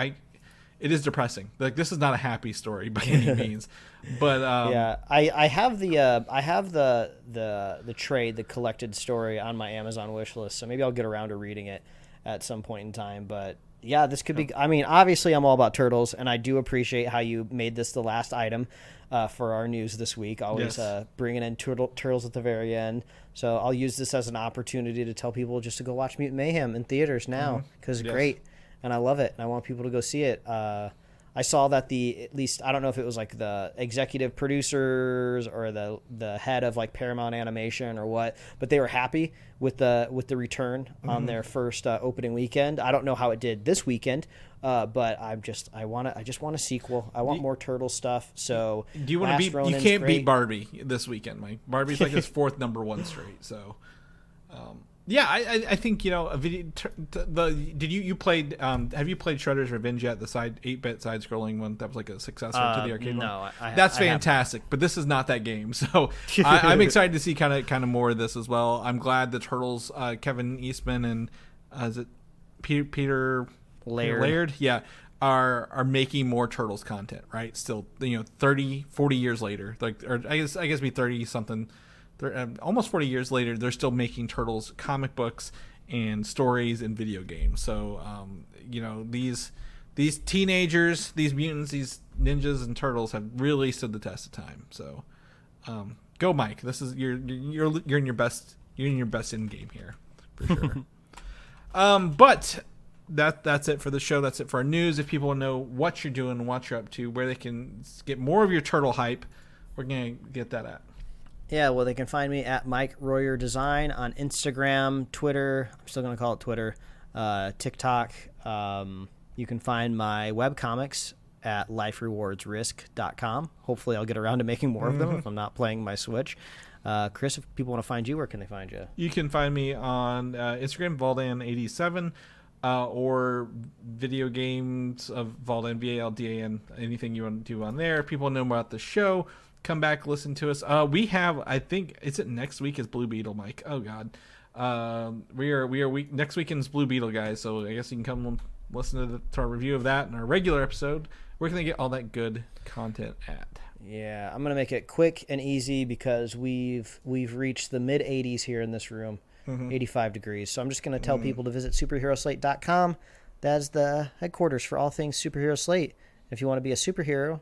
it is depressing. Like this is not a happy story by any means. But I have the trade, the collected story on my Amazon wish list, so maybe I'll get around to reading it at some point in time. But yeah, this could be. I mean, obviously, I'm all about turtles, and I do appreciate how you made this the last item for our news this week. Always bringing in turtles at the very end. So I'll use this as an opportunity to tell people just to go watch Mutant Mayhem in theaters now because it's great, and I love it, and I want people to go see it. I saw that at least I don't know if it was like the executive producers or the head of like Paramount Animation or what, but they were happy with the return on their first opening weekend. I don't know how it did this weekend, but I just want a sequel. I want more turtle stuff. So do you want to beat? You can't beat Barbie this weekend, Mike. Barbie's like his 4th #1 straight. So. Yeah, I think a video. Did you played? Have you played Shredder's Revenge yet? The 8-bit side scrolling one that was like a successor to the arcade one. No, that's fantastic. But this is not that game, so I'm excited to see kind of more of this as well. I'm glad the Turtles, Kevin Eastman and is it Peter Laird? Yeah, are making more Turtles content. Right, still 30, 40 years later, like or I guess be 30 something. Almost 40 years later, they're still making Turtles comic books and stories and video games. So, these teenagers, these mutants, these ninjas and turtles have really stood the test of time. So, go, Mike. This is you're in your best end game here for sure. But that's it for the show. That's it for our news. If people want to know what you're doing, what you're up to, where they can get more of your turtle hype, we're gonna get that at. Yeah, well, they can find me at Mike Royer Design on Instagram, Twitter. I'm still going to call it Twitter, TikTok. You can find my webcomics at liferewardsrisk.com. Hopefully, I'll get around to making more of them if I'm not playing my Switch. Chris, if people want to find you, where can they find you? You can find me on Instagram, Valdan87, or video games of Valdan, VALDAN, anything you want to do on there. If people know more about the show, come back, listen to us. We have, I think, is it next week is Blue Beetle, Mike? Oh God, next weekend's Blue Beetle, guys. So I guess you can come listen to our review of that and our regular episode. Where can they get all that good content at? Yeah, I'm gonna make it quick and easy because we've reached the mid 80s here in this room, 85 degrees. So I'm just gonna tell people to visit superheroslate.com. That's the headquarters for all things Superhero Slate. If you want to be a superhero,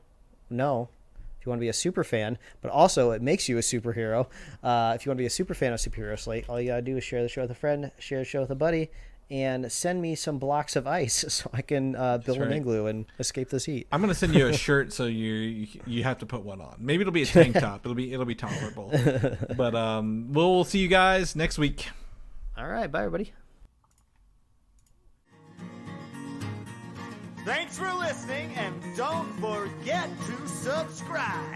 if you want to be a super fan, but also it makes you a superhero. If you want to be a super fan of Superhero Slate, all you got to do is share the show with a friend, share the show with a buddy, and send me some blocks of ice so I can build an igloo and escape this heat. I'm going to send you a shirt so you have to put one on. Maybe it'll be a tank top. It'll be tolerable. But we'll see you guys next week. All right. Bye, everybody. Thanks for listening, and don't forget to subscribe.